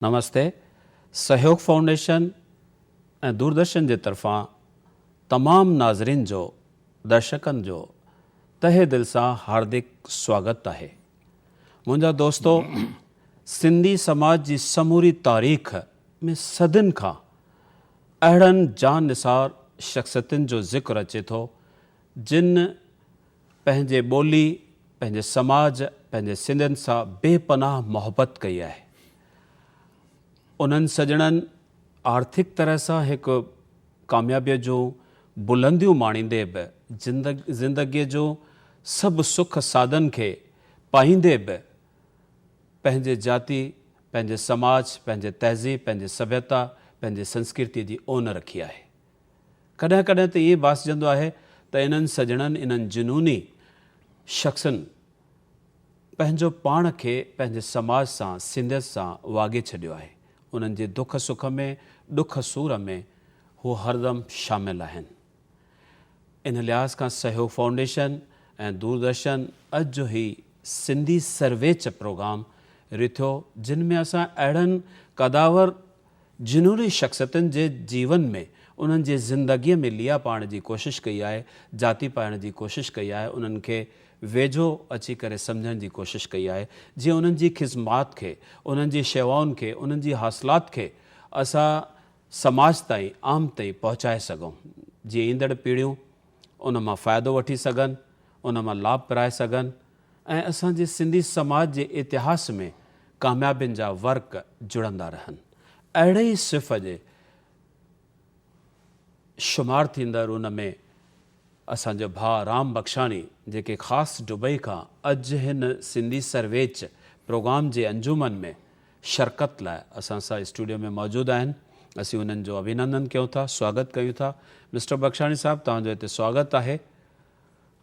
नमस्ते। सहयोग फाउंडेशन ऐं दूरदर्शन जे तरफ़ां तमाम नाज़रीन जो, दर्शकनि जो तहे दिल सां हार्दिक स्वागत आहे। मुंहिंजा दोस्तो, सिंधी समाज जी समूरी तारीख़ में सदियुनि खां अहिड़नि जान निसार शख़्सियतुनि जो ज़िक्र अचे थो जिन पंहिंजे ॿोली, पंहिंजे समाज, पंहिंजे सिंधियुनि सां बेपनाह मोहबत कई आहे। उन्हनि सजणनि आर्थिक तरह सां हिकु कामयाबीअ जूं बुलंदियूं माणींदे बि ज़िंदगीअ जो सभु सुख साधन खे पाईंदे बि पंहिंजे जाति, पंहिंजे समाज, पंहिंजे तहज़ीब, पंहिंजे सभ्यता, पंहिंजे संस्कृति जी ओन रखी आहे। कॾहिं कॾहिं त इहे बासिजंदो आहे त इन्हनि सजणनि, इन्हनि जुनूनी शख़्सनि पंहिंजो पाण खे पंहिंजे समाज सां, सिंधियत सां वागे छॾियो आहे। उन्हनि जे दुख सुख में, ॾुख सूर में हू हरदम शामिल आहिनि। इन लिहाज़ खां सहयोग फाउंडेशन ऐं दूरदर्शन अॼु जो ही सिंधी सर्वेच प्रोग्राम रिथियो, जिन में असां अहिड़नि कदावर जुनूनी शख़्सियतुनि जे जीवन में, उन्हनि जे ज़िंदगीअ में लिया पाइण जी कोशिशि कई आहे, जाती पाइण जी कोशिशि कई आहे, उन्हनि खे वेझो अची करे सम्झण जी कोशिशि कई आहे, जीअं उन्हनि जी ख़िज़मात खे, उन्हनि जी शेवाउनि खे, उन्हनि जी हासिलात खे असां समाज ताईं, आम ताईं पहुचाए सघूं, जीअं ईंदड़ पीढ़ियूं उन मां फ़ाइदो वठी सघनि, उन मां लाभ पाए सघनि ऐं असांजे सिंधी समाज जे इतिहास में कामयाबियुनि जा वर्क जुड़ंदा रहनि। अहिड़े ई सिफ़ जे शुमार थींदड़ उन में असांजो भाउ राम बख्शाणी, जेके ख़ासि दुबई खां अॼु हिन सिंधी सर्वेच प्रोग्राम जे अंजुमन में शिरकत लाइ असां सां स्टूडियो में मौजूदु आहिनि। असीं उन्हनि जो अभिनंदन कयूं था, स्वागत कयूं था। मिस्टर बख्शाणी साहब, तव्हांजो हिते स्वागत आहे।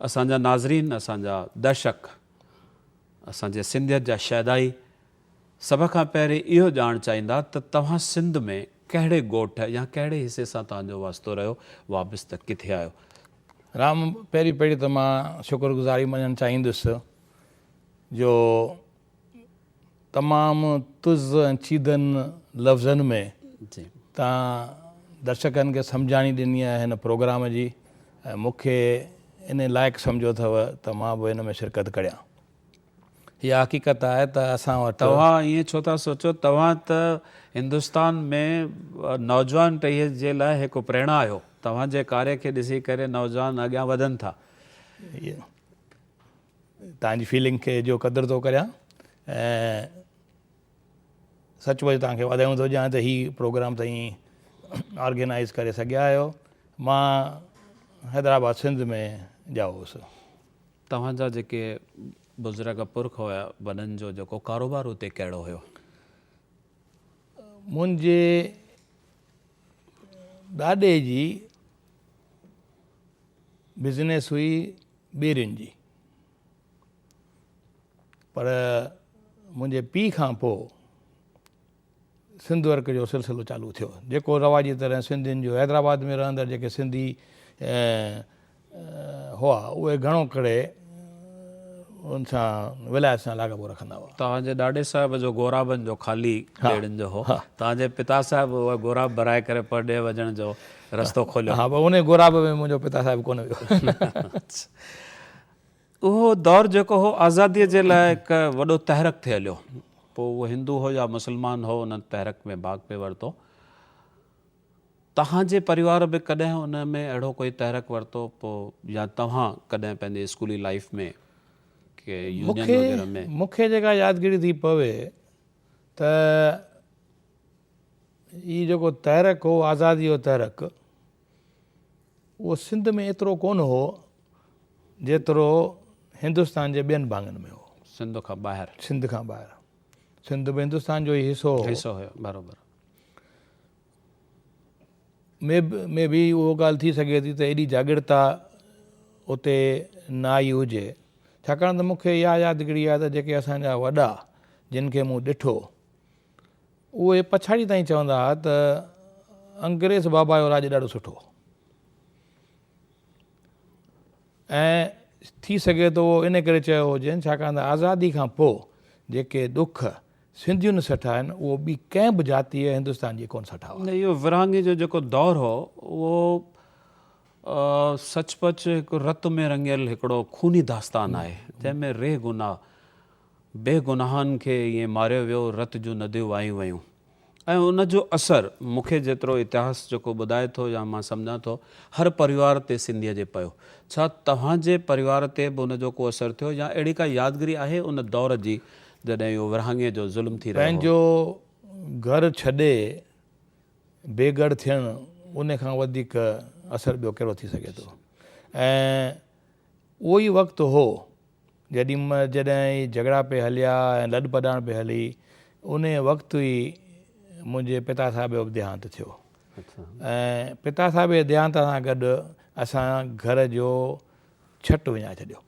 असांजा नाज़रीन, असांजा दर्शक, असांजे सिंधियत जा शैदाई सभ खां पहिरीं इहो ॼाणणु चाहींदा त तव्हां सिंध में कहिड़े ॻोठ या कहिड़े हिसे सां तव्हांजो वास्तो रहियो, वापसि त किथे आयो? राम, पहिरीं त मां शुक्रगुज़ारी मञणु चाहींदुसि जो तमामु तुज़ ऐं चीदनि लफ़्ज़नि में तव्हां दर्शकनि खे सम्झाणी ॾिनी आहे हिन प्रोग्राम जी, ऐं मूंखे इन लाइक़ु सम्झो अथव त मां बि हिन में शिरकत करियां। हीअ हक़ीक़त आहे त असां वटि तव्हां ईअं छो था सोचो? तव्हां त हिंदुस्तान में नौजवान टहीअ जे लाइ हिकु प्रेरणा आहियो। तव्हांजे कार्य खे ॾिसी करे नौजवान अॻियां वधनि था। तव्हांजी फीलिंग खे जो क़दुरु थो करियां, ऐं सचमुच तव्हांखे वाधायूं थो ॾियां त हीउ प्रोग्राम ताईं ऑर्गेनाइज़ करे सघिया आहियो। मां हैदराबाद सिंध में ॼाओ हुउसि। तव्हांजा जेके बुज़ुर्ग पुरख हुया, वॾनि जो जेको कारोबार हुते कहिड़ो हुयो? मुंहिंजे ॾाॾे जी बिज़नेस हुई ॿेरियुनि जी, पर मुंहिंजे पीउ खां पोइ सिंध वर्क जो सिलसिलो चालू थियो, जेको रवाजी तरह सिंधियुनि जो हैदराबाद में रहंदड़ जेके सिंधी हुआ, उहे घणो करे उन सां विलायत सां लाॻापो रखंदा हुआ। तव्हांजे ॾाॾे साहिब जो गोराबनि जो ख़ाली ॿेड़ियुनि जो हो। तव्हांजे पिता साहिब उहा गोराब भराए करे परॾे वञण जो रस्तो खोलियो। हा, पर उन गोराब में मुंहिंजो पिता साहिब कोन वियो। उहो दौरु जेको हो आज़ादीअ जे लाइ हिकु वॾो तहरक थिए हलियो। पोइ उहो हिंदू हो या मुस्लमान हो, उन तहरक में भाग पे वरितो। तव्हांजे परिवार बि कॾहिं उन में अहिड़ो कोई तहरक वरितो पोइ, या तव्हां कॾहिं पंहिंजे स्कूली लाइफ में के यूनियन वग़ैरह में? मूंखे जेका यादगिरी थी पवे त हीउ जेको तहरक हो, आज़ादी जो तहरक, उहो सिंध में एतिरो कोन हो जेतिरो हिंदुस्तान जे ॿियनि भाङनि में हो। सिंध खां ॿाहिरि? सिंध खां ॿाहिरि। सिंध बि हिंदुस्तान जो ई हिसो हुयो, बराबरि। में बि उहो ॻाल्हि थी सघे थी त एॾी जागृता उते न आई हुजे, छाकाणि त मूंखे इहा यादगिरी आहे त जेके असांजा वॾा जिन खे मूं ॾिठो, उहे पछाड़ी ताईं चवंदा हुआ त अंग्रेज़ बाबा जो राॼु ॾाढो सुठो, ऐं थी सघे थो इन करे चयो हुजे छाकाणि त आज़ादी खां पोइ जेके ॾुख सिंधियुनि सठा आहिनि उहो ॿी कंहिं बि जातीअ हिंदुस्तान जी कोन सठा हुआ। न इहो विरहाङे जो जेको दौरु हो उहो सचपच हिकु रत में रंगियल हिकिड़ो खूनी दास्तान आहे जंहिंमें रे गुनाह बेगुनाहनि खे ईअं मारियो वियो, रत जूं नदियूं वायूं वयूं ऐं उन जो असरु मूंखे जेतिरो इतिहास जेको ॿुधाए थो या मां सम्झां थो हर परिवार ते सिंधीअ जे पियो। छा तव्हांजे परिवार ते बि उन जो को असरु थियो या अहिड़ी का यादगिरी आहे उन दौर जी जॾहिं इहो विरहाङे जो ज़ुल्म थी रहियो हो? पंहिंजो घर छॾे बेघर थियणु उन खां वधीक असरु ॿियो कहिड़ो थी सघे थो। ऐं उहो ई वक़्तु हो जॾहिं झगड़ा पिया हलिया ऐं लॾ पॾाण पई हली, उन वक़्तु ई मुंहिंजे पिता साहिब जो देहांत थियो। ऐं पिता साहिब जे देहांत सां गॾु असां घर जो छट विञाए छॾियो।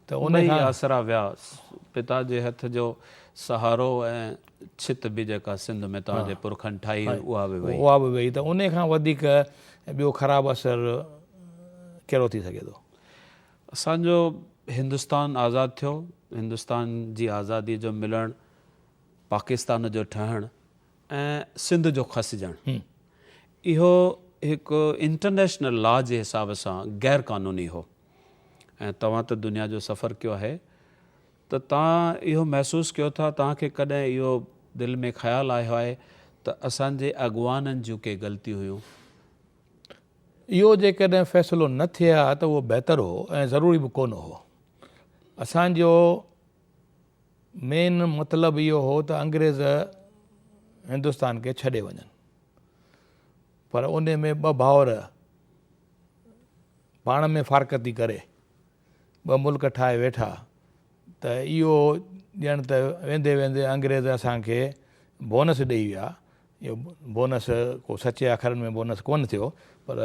त उन खां आसरा विया, पिता जे हथ जो सहारो ऐं छित बि जेका सिंध में तव्हांजे पुरखनि ठाही उहा बि वई। त उन खां वधीक ॿियो ख़राबु असरु कहिड़ो थी सघे थो। असांजो हिंदुस्तान आज़ादु थियो, हिंदुस्तान जी आज़ादी जो मिलणु, पाकिस्तान जो ठहणु ऐं सिंध जो खसिजणु, इहो हिकु इंटरनेशनल लॉ जे हिसाब सां गैर क़ानूनी हो। ऐं तव्हां त दुनिया जो सफ़र कयो आहे त तव्हां इहो महसूसु कयो था, तव्हांखे कॾहिं इहो दिलि में ख़्यालु आयो आहे त असांजे अॻुवाननि जूं के ग़लतियूं हुयूं? इहो जेकॾहिं फ़ैसिलो न थिए हा त उहो बहितरु हो ऐं ज़रूरी बि कोन हो। असांजो मेन मतिलबु इहो हो त अंग्रेज़ हिंदुस्तान खे छॾे वञनि, पर उन में ॿ भाउर पाण में फारकती करे ॿ मुल्क ठाहे वेठा। त इहो ॼण त वेंदे वेंदे अंग्रेज़ असांखे बोनस ॾेई विया। इहो बोनस को सचे अखरनि में बोनस कोन थियो, पर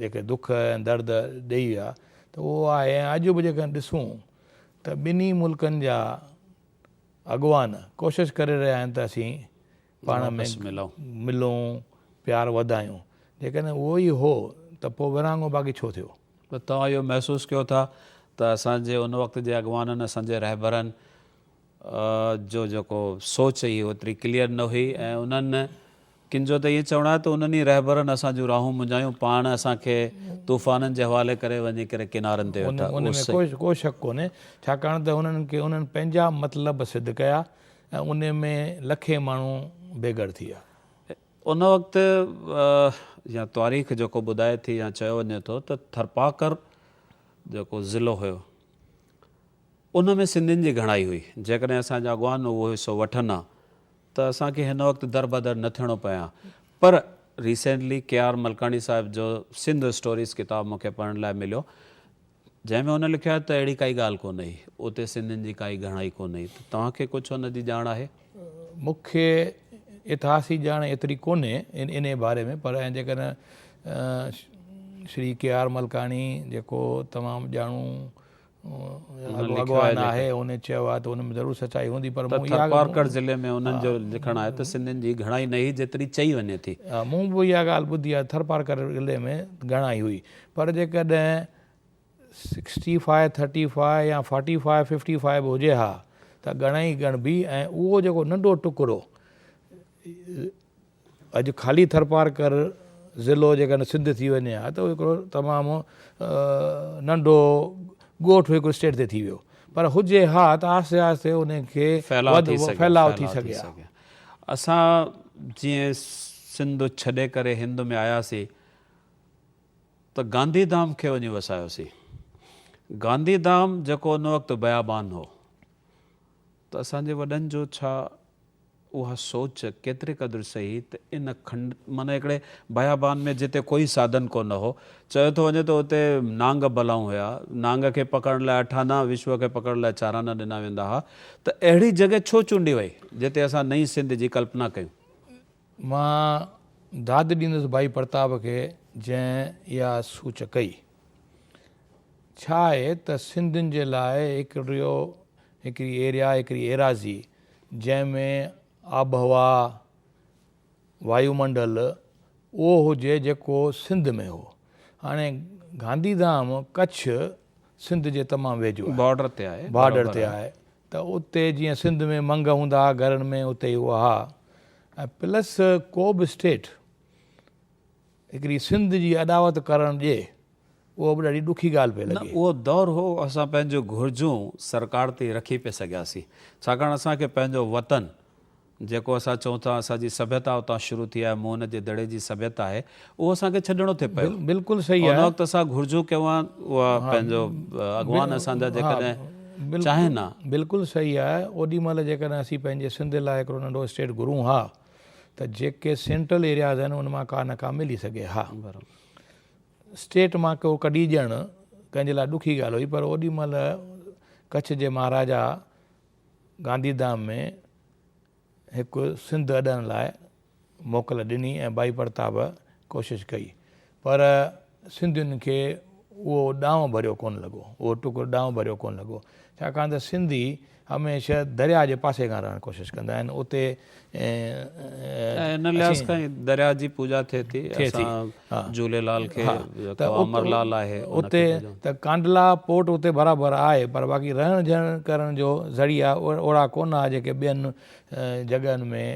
जेके दुख ऐं दर्द ॾेई विया त उहो आहे। ऐं अॼु बि जेकॾहिं ॾिसूं त ॿिन्ही मुल्कनि जा अॻुवान कोशिशि करे रहिया आहिनि त असीं पाण में मिलूं, प्यार वधायूं। जेकॾहिं उहो ई हो त पोइ विरहाङो बाक़ी छो थियो? त तव्हां इहो महसूसु कयो था त असांजे उन वक़्त जे अॻुवाननि, असांजे रहबरनि जो जेको सोच हुई ओतिरी क्लियर न हुई ऐं उन्हनि किन जो त इएं चवणो आहे त उन्हनि ई रहबरनि असांजूं राहूं मुंझायूं, पाण असांखे तूफ़ाननि जे हवाले करे वञी करे किनारनि ते वेठा। उन में को शक कोन्हे, छाकाणि त उन्हनि पंहिंजा मतिलब सिद्ध कया ऐं उन में लखे माण्हू बेघर थी विया। उन वक़्तु या तारीख़ जेको ॿुधाए थी या चयो वञे थो त थरपाकर जेको ज़िलो हुयो उन में सिंधियुनि जी घणाई हुई। जेकॾहिं असांजा अॻुवान उहो हिसो वठनि हा त असांखे हिन वक़्तु दरबदर न थियणो पए हा। पर रिसेंटली KR मलकाणी साहिब जो सिंध स्टोरीज़ किताबु मूंखे पढ़ण लाइ मिलियो, जंहिंमें हुन लिखियो आहे त अहिड़ी काई ॻाल्हि कोन हुई, उते सिंधियुनि जी काई घणाई कोन हुई। त तव्हांखे कुझु हुन जी ॼाण आहे? मूंखे इतिहासी ॼाण एतिरी कोन्हे इन बारे में, पर ऐं जेकॾहिं श्री KR मलकाणी जेको तमामु ॼाणू अॻुवान आहे, उन चयो आहे त उन में ज़रूरु सचाई हूंदी। पर थरपारकर ज़िले में उन्हनि जो लिखणु आहे त सिंधियुनि जी घणाई न हुई जेतिरी चई वञे थी। मूं बि इहा ॻाल्हि ॿुधी आहे, थरपारकर ज़िले में घणाई हुई। पर जेकॾहिं 65, 35 या 45, 55 बि हुजे हा त घणाई ॻणबी। ऐं उहो जेको नंढो टुकड़ो अॼु ख़ाली थरपारकर ज़िलो जेकॾहिं सिंध थी वञे हा त उहो हिकिड़ो तमामु नंढो ॻोठु हिकिड़ो स्टेट ते थी वियो। पर हुजे हा त आहिस्ते आहिस्ते उनखे फैलाव थी सघे। असां जीअं सिंध छॾे करे हिंद में आयासीं त गांधीधाम खे वञी वसायोसीं। गांधीधाम जेको उन वक़्तु बयाबान हो, त असांजे वॾनि जो छा उहा सोच केतिरे क़दुरु सही त इन खंड माना हिकिड़े बयाबान में जिते कोई साधन कोन हो, चयो थो वञे त उते नांग बलाऊं हुया, नांग खे पकड़ण लाइ 8 आना, विश्व खे पकड़ण लाइ 4 आना ॾिना वेंदा हुआ। त अहिड़ी जॻह छो चूंडी वई जिते असां नई सिंध जी कल्पना कयूं? मां दाद ॾींदुसि भाई प्रताप खे जंहिं इहा सूच कई। छा आहे त सिंधियुनि जे लाइ हिकिड़ी एरिया, हिकिड़ी एराज़ी जंहिंमें आबहवा, वायुमंडल उहो हुजे जेको सिंध में हो। हाणे गांधीधाम कच्छ सिंध जे तमामु वेझो आहे, बॉर्डर ते आहे, बॉर्डर ते आहे। त उते जीअं सिंध में मंग हूंदा हुआ घरनि में, उते ई उहा हा। ऐं प्लस को बि स्टेट हिकिड़ी सिंध जी अॾावत करणु ॾिए, उहो बि ॾाढी ॾुखी ॻाल्हि पई न लॻे। उहो दौरु हो असां पंहिंजो घुर्जूं सरकार ते रखी पिए सघियासीं, छाकाणि असांखे पंहिंजो वतन जेको असां चऊं था असांजी सभ्यता उतां शुरू थी आहे, मोहन जे दड़े जी सभ्यता आहे, उहो असांखे छॾिणो थिए पियो। बिल्कुलु सही उन आहे। वक़्तु असां घुर्जूं कयूं आहे, उहा पंहिंजो अॻवान असांजा जेकॾहिं चाहिनि हा। बिल्कुलु सही आहे। ओॾी महिल जेकॾहिं असीं पंहिंजे सिंध लाइ हिकिड़ो नंढो स्टेट घुरूं हा, त जेके सेंट्रल एरियाज़ आहिनि उन मां का न का मिली सघे हा। स्टेट मां को कढी ॾियणु कंहिंजे लाइ ॾुखी ॻाल्हि हुई, पर ओॾी महिल कच्छ जे महाराजा गांधीधाम में हिकु सिंध अॾण लाइ मोकल ॾिनी ऐं भाई प्रताप कोशिशि कई, पर सिंधियुनि खे उहो ॾांहुं भरियो कोन लॻो, उहो टुकुर ॾांहुं भरियो कोन लॻो, छाकाणि त सिंधी हमेशह दरिया जे पासे खां रहणु कोशिशि कंदा आहिनि। उते इन लिहाज़ खां ई दरिया जी पूॼा थिए थी, असां झूलेलाल खे अमरलाल आहे उते, त कांडला पोर्ट उते बराबरि आहे, पर बाक़ी रहण सहण करण जो ज़रिया ओड़ा कोन आहे जेके ॿियनि जॻहनि में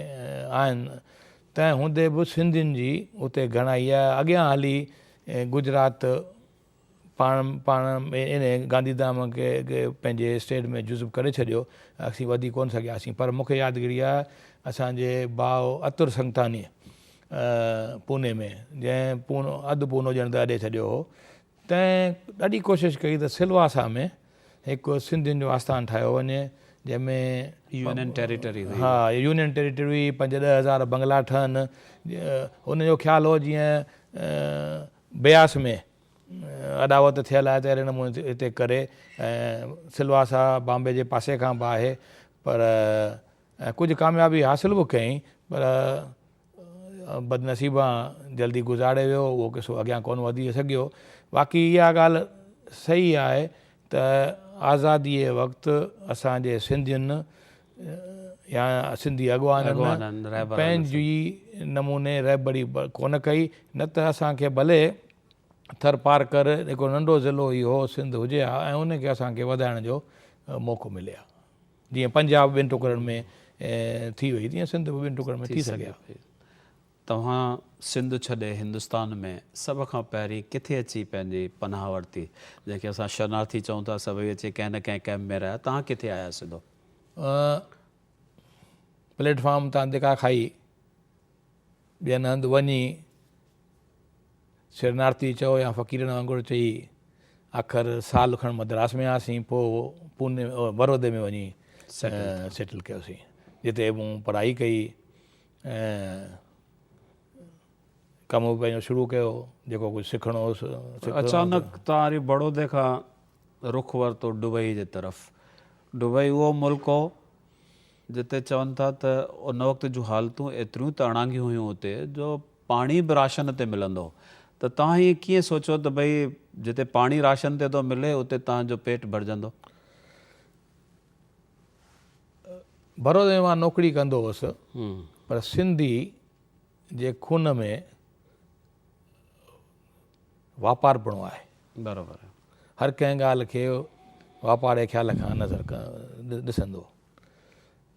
आहिनि। तंहिं हूंदे बि सिंधियुनि जी उते घणाई आहे। अॻियां हली गुजरात पाण में इन गांधीधाम खे पंहिंजे स्टेट में जुज़ब करे छॾियो, असीं वधी कोन सघियासीं। पर मूंखे यादगिरी आहे असांजे भाउ अतुर संगतानी पूने में, जंहिं अधु पूनो ॼण त अॾे छॾियो हो, तंहिं ॾाढी कोशिशि कई त सिलवासा में हिकु सिंधियुनि जो आस्थान ठाहियो वञे, जंहिंमें यूनियन टेरिटरी हुई। हा, यूनियन टेरिटरी हुई, 5-10 हज़ार बंगला ठहनि। हुनजो ख़्यालु हो जीअं ब्यास में अॾावत थियल आहे त अहिड़े नमूने हिते करे, ऐं सिलवासा बॉम्बे जे पासे खां बि आहे, पर कुझु कामयाबी हासिल बि कयईं, पर बदनसीबा जल्दी गुज़ारे वियो, उहो किसो अॻियां कोन वधी सघियो। बाक़ी इहा ॻाल्हि सही आहे त आज़ादीअ वक़्तु असांजे सिंधियुनि या सिंधी अॻवाननि पंहिंजी नमूने रहबरी कोन कई, न त असांखे भले थर पार कर हिकिड़ो नंढो ज़िलो ई हो सिंध हुजे हा, ऐं उनखे असांखे वधाइण जो मौक़ो मिले हा। जीअं पंजाब ॿिनि टुकड़नि में थी वई, तीअं सिंध बि ॿिनि टुकड़नि में थी सघे हा। तव्हां सिंध छॾे हिंदुस्तान में सभ खां पहिरीं किथे अची पंहिंजी पनाह वरिती, जंहिंखे असां शरणार्थी चऊं था, सभई अची कंहिं न कंहिं कैम्प में रहिया, तव्हां किथे आया सिधो? प्लेटफॉर्म तां धिका खाई, ॿियनि हंधि वञी शरणार्थी चओ या फ़क़ीरनि वांगुरु चई, आख़िर साल खण मद्रास में आयासीं, पोइ पूने बड़ौदे में वञी सेटल कयोसीं, जिते मूं पढ़ाई कई ऐं कमु पंहिंजो शुरू कयो, जेको कुझु सिखणो हुउसि। अचानक तव्हां वरी बड़ौदे खां रुख वरितो दुबई जे तरफ़। दुबई उहो मुल्क हो जिते चवनि था त उन वक़्त जूं हालतूं एतिरियूं त अणांगियूं हुयूं उते, जो पाणी बि राशन ते मिलंदो हो। त तव्हां हीअं कीअं सोचियो त भई जिते पाणी राशन ते थो मिले उते तव्हांजो पेट भरिजंदो? बड़ौदे में मां नौकिरी कंदो हुउसि, पर सिंधी जे खून में वापारपणो आहे। बराबरि। हर कंहिं ॻाल्हि खे वापार जे ख़्याल खां नज़र ॾिसंदो,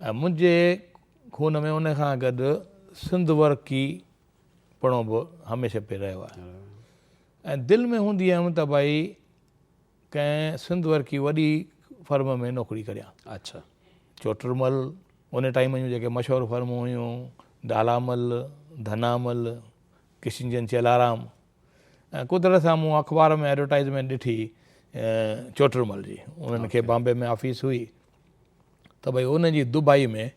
ऐं मुंहिंजे खून में उन खां गॾु सिंध वर्की पणो बि हमेशह पे रहियो आहे। ऐं दिलि में हूंदी हुयमि त भई कंहिं सिंध वर्की वॾी फर्म में नौकिरी करियां। अच्छा। चोटरमल उन टाइम जूं जेके मशहूरु फर्मूं हुयूं, डालामल, धनामल, किशनजन चेलाराम, ऐं कुदरत सां मूं अख़बार में एडवर्टाइज़मेंट ॾिठी चोटरमल जी, उन्हनि खे बॉम्बे में ऑफिस हुई, त भई उनजी दुबई में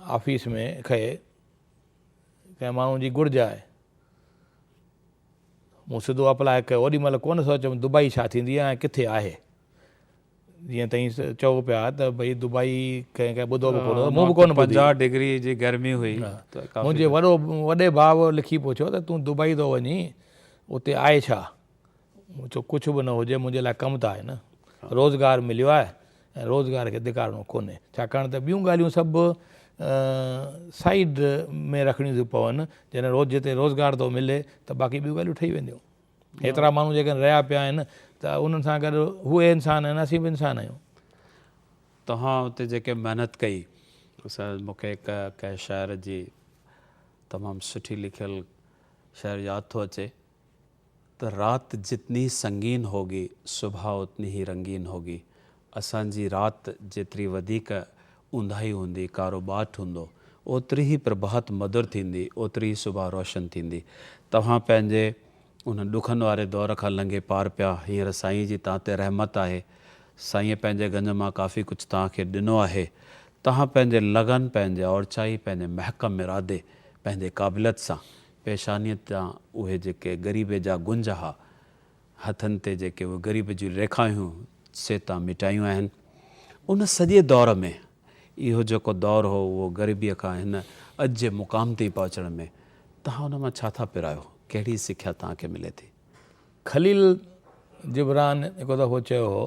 ऑफिस में कंहिं माण्हू जी घुर्ज आहे। मूं सिधो अप्लाई कयो, ओॾी महिल कोन सोचियुमि दुबई छा थींदी आहे ऐं किथे आहे। जीअं तई चओ पिया त भई दुबई कंहिं ॿुधो बि कोन, मूं बि कोन ॿुधी। 50 डिग्री जी गर्मी हुई। मुंहिंजे वॾे भाउ लिखी पुछियो त तूं दुबई थो वञी, उते आहे छा? मूं चयो कुझु बि न हुजे, मुंहिंजे लाइ कमु त आहे न, रोज़गार मिलियो आहे ऐं रोज़गार खे धिकारणो कोन्हे, छाकाणि त ॿियूं ॻाल्हियूं सभु साइड में रखणियूं थियूं पवनि। जॾहिं जिते रोज़गार थो मिले त बाक़ी ॿियूं ॻाल्हियूं ठही वेंदियूं। हेतिरा माण्हू जेके रहिया पिया आहिनि त उन्हनि सां गॾु उहे इंसान आहिनि, असीं बि इंसान आहियूं। तव्हां उते जेके महिनत कई मूंखे कंहिं शाइर जी तमामु सुठी लिखियल शाइर यादि थो अचे त रात जितनी संगीन होगी सुबह उतनी ही रंगीन होगी। असांजी राति जेतिरी वधीक ऊंदाही हूंदी कारोबार हूंदो ओतिरी ई प्रभात मधुर थींदी ओतिरी ई सुबह रोशन थींदी। तव्हां पंहिंजे उन ॾुखनि वारे दौर खां लंघे पार पिया। हींअर साईं जी तव्हां ते रहमत आहे। साईं पंहिंजे गंज मां काफ़ी कुझु तव्हांखे ॾिनो आहे। तव्हां पंहिंजे लगन पंहिंजे औरचाई पंहिंजे महकम इरादे पंहिंजे क़ाबिलियत सां पेशानीअ तां उहे जेके ग़रीबे जा गुंज हुआ हथनि ते जेके उहे ग़रीब जूं रेखायूं से तव्हां मिटायूं आहिनि। उन सॼे दौर में इहो जेको दौरु हो उहो ग़रीबीअ खां हिन अॼु जे मुक़ाम ताईं पहुचण में तव्हां उन मां छा था पिरायो? कहिड़ी सिख्या तव्हांखे मिले थी? खलील जिब्रान हिकु दफ़ो चयो हो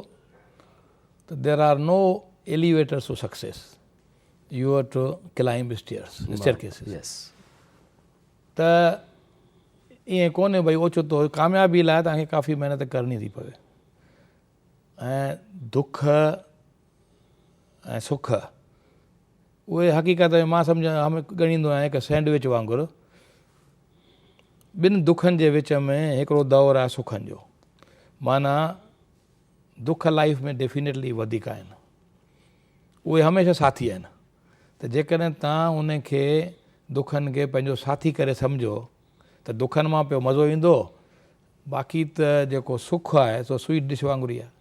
त there are no elevators to success, you have to climb staircases. त ईअं कोन्हे भई ओचितो कामयाबी लाइ तव्हांखे काफ़ी महिनत करणी थी पवे ऐं दुख ऐं सुख उहे हक़ीक़त में मां ॻणींदो आहियां हिकु सैंडविच वांगुरु। ॿिनि दुखनि जे विच में हिकिड़ो दौरु आहे सुखनि जो। माना दुख लाइफ में डेफिनेटली वधीक आहिनि, उहे हमेशह साथी आहिनि। त जेकॾहिं तव्हां उनखे दुखनि खे पंहिंजो साथी करे सम्झो त दुखनि मां पियो मज़ो ईंदो। बाक़ी त जेको सुख आहे सो स्वीट डिश वांगुरु ई आहे।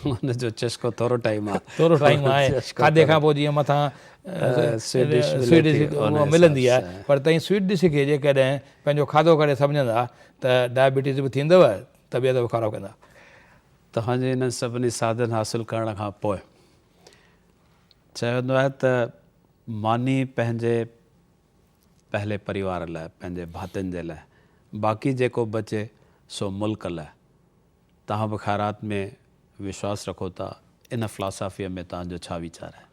हुनजो चस्को थोरो टाइम आहे खाधे खां पोइ जीअं मथां स्वीट डिश मिलंदी आहे, पर तव्हां स्वीट डिश खे जेकॾहिं पंहिंजो खाधो करे सम्झंदा त डायबिटीज़ बि थींदव, तबियत बि ख़राबु कंदा। तव्हांजे हिन सभिनी साधन हासिलु करण खां पोइ चयो वेंदो आहे त मानी पंहिंजे पहले परिवार लाइ पंहिंजे भातियुनि जे लाइ, बाक़ी जेको बचे सो मुल्क लाइ। तव्हां बि ख़ैरात में विश्वास रखो था। इन फिलासफ़ीअ में तव्हांजो छा वीचार आहे?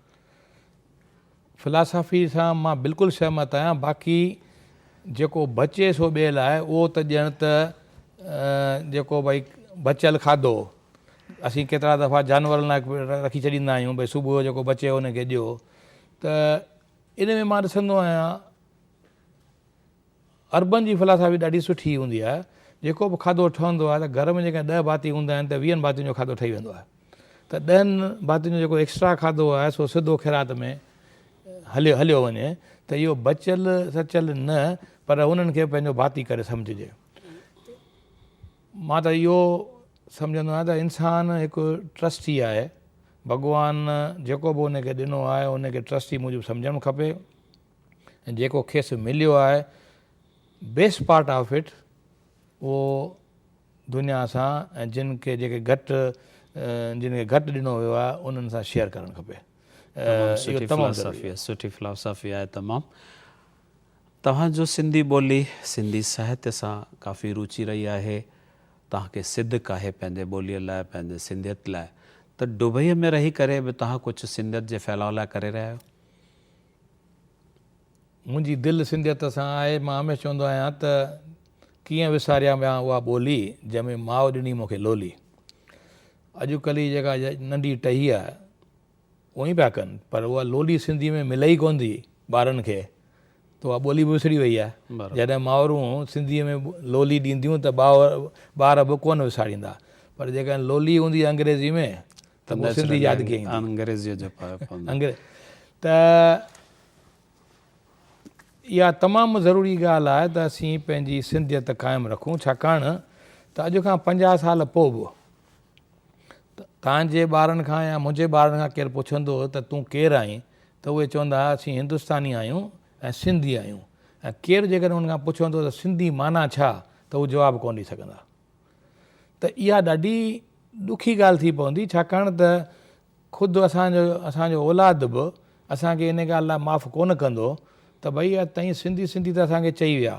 फिलासफ़ी सां मां बिल्कुलु सहमत आहियां। बाक़ी जेको बचे सो ॿिए लाइ उहो त ॼण त जेको भई बचियल खाधो असीं केतिरा दफ़ा जानवरनि लाइ रखी छॾींदा आहियूं भई सुबुह जो जेको बचे हुनखे ॾियो। त इन में मां ॾिसंदो आहियां अर्बन जी फिलासफ़ी ॾाढी सुठी हूंदी आहे। जेको बि खाधो ठहंदो आहे त घर में जेके 10 भाती हूंदा आहिनि त 20 भातियुनि जो खाधो ठही वेंदो आहे। त 10 भातियुनि जो जेको एक्स्ट्रा खाधो आहे सो सिधो ख़ैरात में हलियो वञे। त इहो बचियल सचियल न, पर उन्हनि खे पंहिंजो भाती करे सम्झिजे। मां त इहो सम्झंदो आहियां त इंसानु हिकु ट्रस्टी आहे। भॻवानु जेको बि उनखे ॾिनो आहे उनखे ट्रस्टी मूजिबि सम्झणु खपे। ऐं जेको खेसि मिलियो आहे बेस्ट पार्ट ऑफ इट उहो दुनिया सां ऐं जिन खे घटि ॾिनो वियो आहे उन्हनि सां शेयर करणु खपे। सुठी फिलासफ़ी आहे तमामु। तव्हांजो सिंधी ॿोली सिंधी साहित्य सां काफ़ी रुचि रही आहे। तव्हांखे सिदक आहे पंहिंजे ॿोलीअ लाइ पंहिंजे सिंधियत लाइ। त दुबईअ में रही करे बि तव्हां कुझु सिंधियत जे फैलाव लाइ करे रहिया आहियो? मुंहिंजी दिलि सिंधियत सां आहे। मां हमेशह चवंदो आहियां त कीअं विसारिया विया उहा ॿोली जंहिंमें माउ ॾिनी मूंखे लोली। अॼुकल्ह जी जेका नंढी टही आहे उहो ई पिया कनि, पर उहा लोली सिंधी में मिले ई कोन थी ॿारनि खे, त उहा ॿोली बि विसरी वई आहे। जॾहिं माउरूं सिंधीअ में लोली ॾींदियूं त ॿार बि कोन विसारींदा, पर जेका लोली हूंदी अंग्रेज़ी में त पोइ सिंधी यादि कीअं ईंदी। त इहा तमामु ज़रूरी ॻाल्हि आहे त असीं पंहिंजी सिंधियत क़ाइमु रखूं। छाकाणि त अॼु खां 50 साल पोइ बि तव्हांजे ॿारनि खां या मुंहिंजे ॿारनि खां केरु पुछंदो त तूं केरु आहीं, त उहे चवंदा असीं हिंदुस्तानी आहियूं ऐं सिंधी आहियूं। ऐं केरु जेकॾहिं उन खां पुछंदो त सिंधी माना छा, त उहे जवाबु कोन ॾेई सघंदा। त इहा ॾाढी ॾुखी ॻाल्हि थी पवंदी। छाकाणि त ख़ुदि असांजो औलाद बि असांखे इन ॻाल्हि लाइ माफ़ु कोन कंदो त भई तव्हीं सिंधी त असांखे चई विया,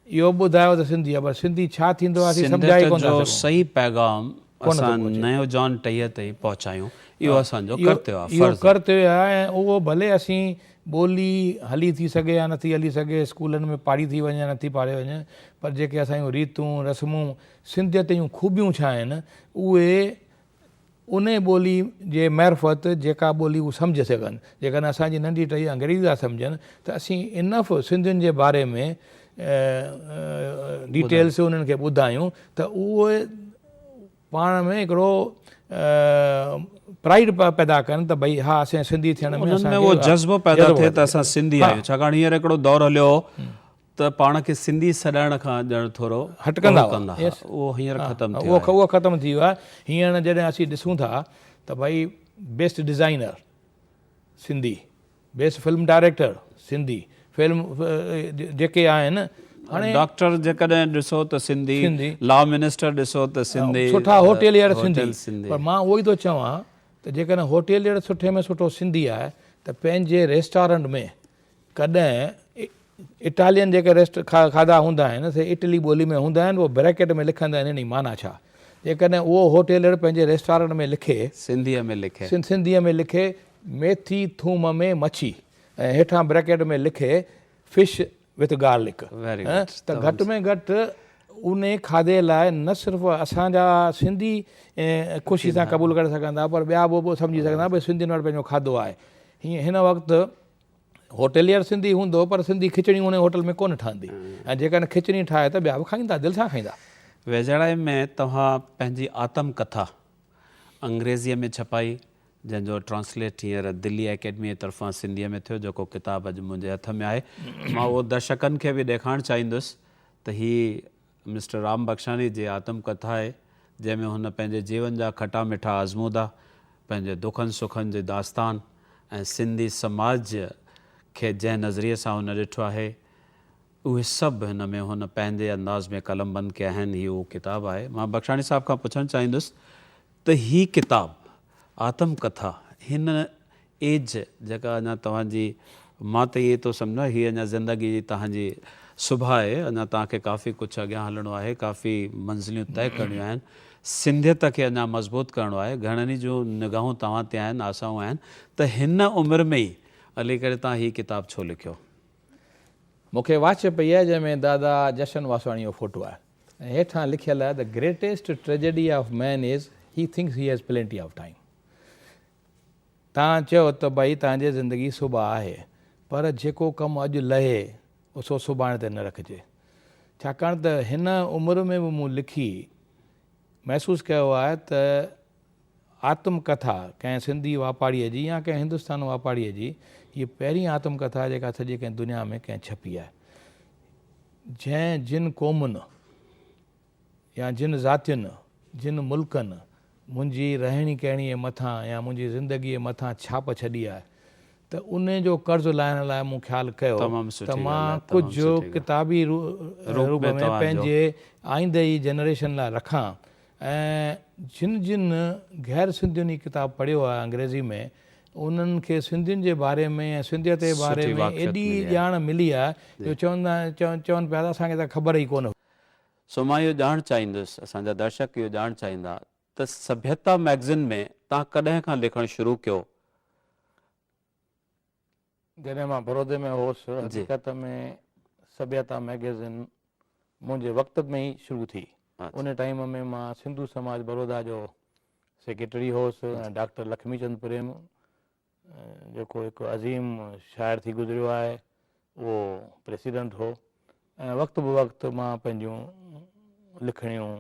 इहो ॿुधायो त सिंधी आहे, पर सिंधी छा थींदो आहे असीं सम्झाए कोन था सघूं। सही पैगाम असां नयो जॉन टहीअ ताईं पहुचायूं, इहो असांजो कर्तव्य आहे। इहो कर्तव्य आहे। ऐं उहो भले असीं ॿोली हली थी सघे या नथी हली सघे, स्कूलनि में पाढ़ी थी वञे या नथी पाढ़े वञे, पर जेके असांजूं रीतूं रस्मूं सिंधियत जूं ख़ूबियूं छा आहिनि उहे उन ॿोली जे मार्फत जेका ॿोली उहे सम्झी सघनि। जेकॾहिं असांजी नंढी टही अंग्रेज़ी था सम्झनि त असीं इनफ सिंधियुनि जे बारे में डिटेल्स उन्हनि खे ॿुधायूं त उहे पाण में हिकिड़ो प्राइड पैदा कनि त भई हा असां सिंधी थियण में उन्हनि में उहो जज़्बो पैदा थिए त असां सिंधी आहियूं। छाकाणि हींअर हिकिड़ो दौरु हलियो त पाण खे सिंधी सॾाइण खां ॼण थोरो हटकंदा उहो हींअर ख़तमु थियो उहो ख़तमु थी वियो आहे। हींअर जॾहिं असीं ॾिसूं था त भई best designer Sindhi, best film director Sindhi, film जेके आहिनि हाणे डॉक्टर जेकॾहिं ॾिसो त सिंधी, लॉ मिनिस्टर ॾिसो त सिंधी, सुठा होटेलियर सिंधी। पर मां उहो ई थो चवां त जेकॾहिं होटेलियर सुठे में सुठो सिंधी आहे त पंहिंजे रेस्टोरेंट में कॾहिं इटालियन जेके खाधा हूंदा आहिनि से इटली ॿोली में हूंदा आहिनि, उहो ब्रैकेट में लिखंदा आहिनि, इन जी माना छा। जेकॾहिं उहो होटेलियर पंहिंजे रेस्टोरेंट में लिखे सिंधीअ में लिखे मेथी थूम में मच्छी ऐं हेठां ब्रैकेट में लिखे फिश विथ गार्लिक, त घटि में घटि उन खाधे लाइ न सिर्फ़ु असांजा सिंधी ख़ुशी सां क़बूलु करे सघंदा पर ॿिया बि सम्झी सघंदा भई सिंधियुनि वटि पंहिंजो खाधो आहे। हीअं हिन वक़्तु होटेलियर सिंधी हूंदो पर सिंधी खिचड़ी उन होटल में कोन ठहंदी, ऐं जेकॾहिं खिचड़ी ठाहे त ॿिया बि खाईंदा, दिलि सां खाईंदा। वेझड़ाई में तव्हां पंहिंजी आत्मकथा अंग्रेज़ीअ में छपाई, जंहिंजो ट्रांसलेट हींअर दिल्ली अकेडमी जे तरफ़ां सिंधीअ में थियो, जेको किताबु अॼु मुंहिंजे हथ में आहे। मां उहो दर्शकनि खे बि ॾेखारणु चाहींदुसि त हीअ मिस्टर राम बख्शानी जी आत्मकथा आहे, जंहिंमें हुन पंहिंजे जीवन जा खटा मिठा आज़मूदा, पंहिंजे दुखनि सुखनि जी दास्तान ऐं सिंधी समाज खे जंहिं नज़रिए सां हुन ॾिठो आहे उहे सभु हिन में हुन पंहिंजे अंदाज़ में कलमबंद कया आहिनि। हीअ उहो किताबु आहे। मां बख्शानी साहिब खां पुछणु चाहींदुसि त हीअ किताबु आत्मकथा हिन एज जेका अञा तव्हांजी, मां त इहे थो सम्झा हीअ अञा ज़िंदगी जी तव्हांजी सुभाउ आहे, अञा तव्हांखे काफ़ी कुझु अॻियां हलणो आहे, काफ़ी मंज़िलियूं तय करणियूं आहिनि, सिंधियत खे अञा मज़बूत करिणो आहे, घणनि जूं निगाहूं तव्हां ते आहिनि, आशाऊं आहिनि, त हिन उमिरि में ई हली करे तव्हां हीअ किताबु छो लिखियो? मूंखे वाच पई आहे जंहिंमें दादा जशन वासवाणी जो फोटो आहे ऐं हेठां लिखियलु आहे the greatest tragedy of man is he thinks he has plenty of time. तव्हां चयो त भई तव्हांजे ज़िंदगी सुभाउ आहे, पर जेको कमु अॼु लहे सो सुभाणे ते न रखिजे। छाकाणि त हिन उमिरि में बि मूं लिखी महसूसु कयो आहे त आत्मकथा कंहिं सिंधी वापाड़ीअ जी या कंहिं हिंदुस्तान वापाड़ीअ जी हीअ पहिरीं आत्मकथा जेका सॼी कंहिं दुनिया में कंहिं छपी आहे। जिन क़ौमुनि या जिन ज़ातियुनि, जिन मुल्कनि मुंहिंजी रहणी कहणी जे मथां या मुंहिंजी ज़िंदगीअ मथां छाप छॾी आहे त उन जो कर्ज़ु लाहिण लाइ मूं ख़्यालु कयो त मां कुझु किताबी रूप में पंहिंजे आईंदे जी जनरेशन लाइ रखां। ऐं जिन गैर सिंधियुनि जी किताब पढ़ियो आहे अंग्रेज़ी में, उन्हनि खे सिंधियुनि जे बारे में ऐं सिंधियत जे बारे में एॾी ॼाण मिली आहे जो चवनि पिया त असांखे त ख़बर ई कोन। सो मां इहो ॼाणणु चाहींदुसि, असांजा दर्शक इहो ॼाणणु चाहींदा त सभ्यता मैगज़िन में तव्हां कॾहिं खां लिखणु शुरू कयो? जॾहिं मां बड़ौदे में हुउसि, हक़ीक़त में सभ्यता मैगज़िन मुंहिंजे वक़्त में ई शुरू थी। उन टाइम में मां सिंधु समाज बड़ौदा जो सेक्रेटरी हुउसि ऐं डॉक्टर लक्ष्मीचंद प्रेम जेको हिकु अज़ीम शाइर थी गुज़रियो आहे उहो प्रेसिडेंट हो। ऐं वक़्तु ब वक़्तु मां पंहिंजूं लिखणियूं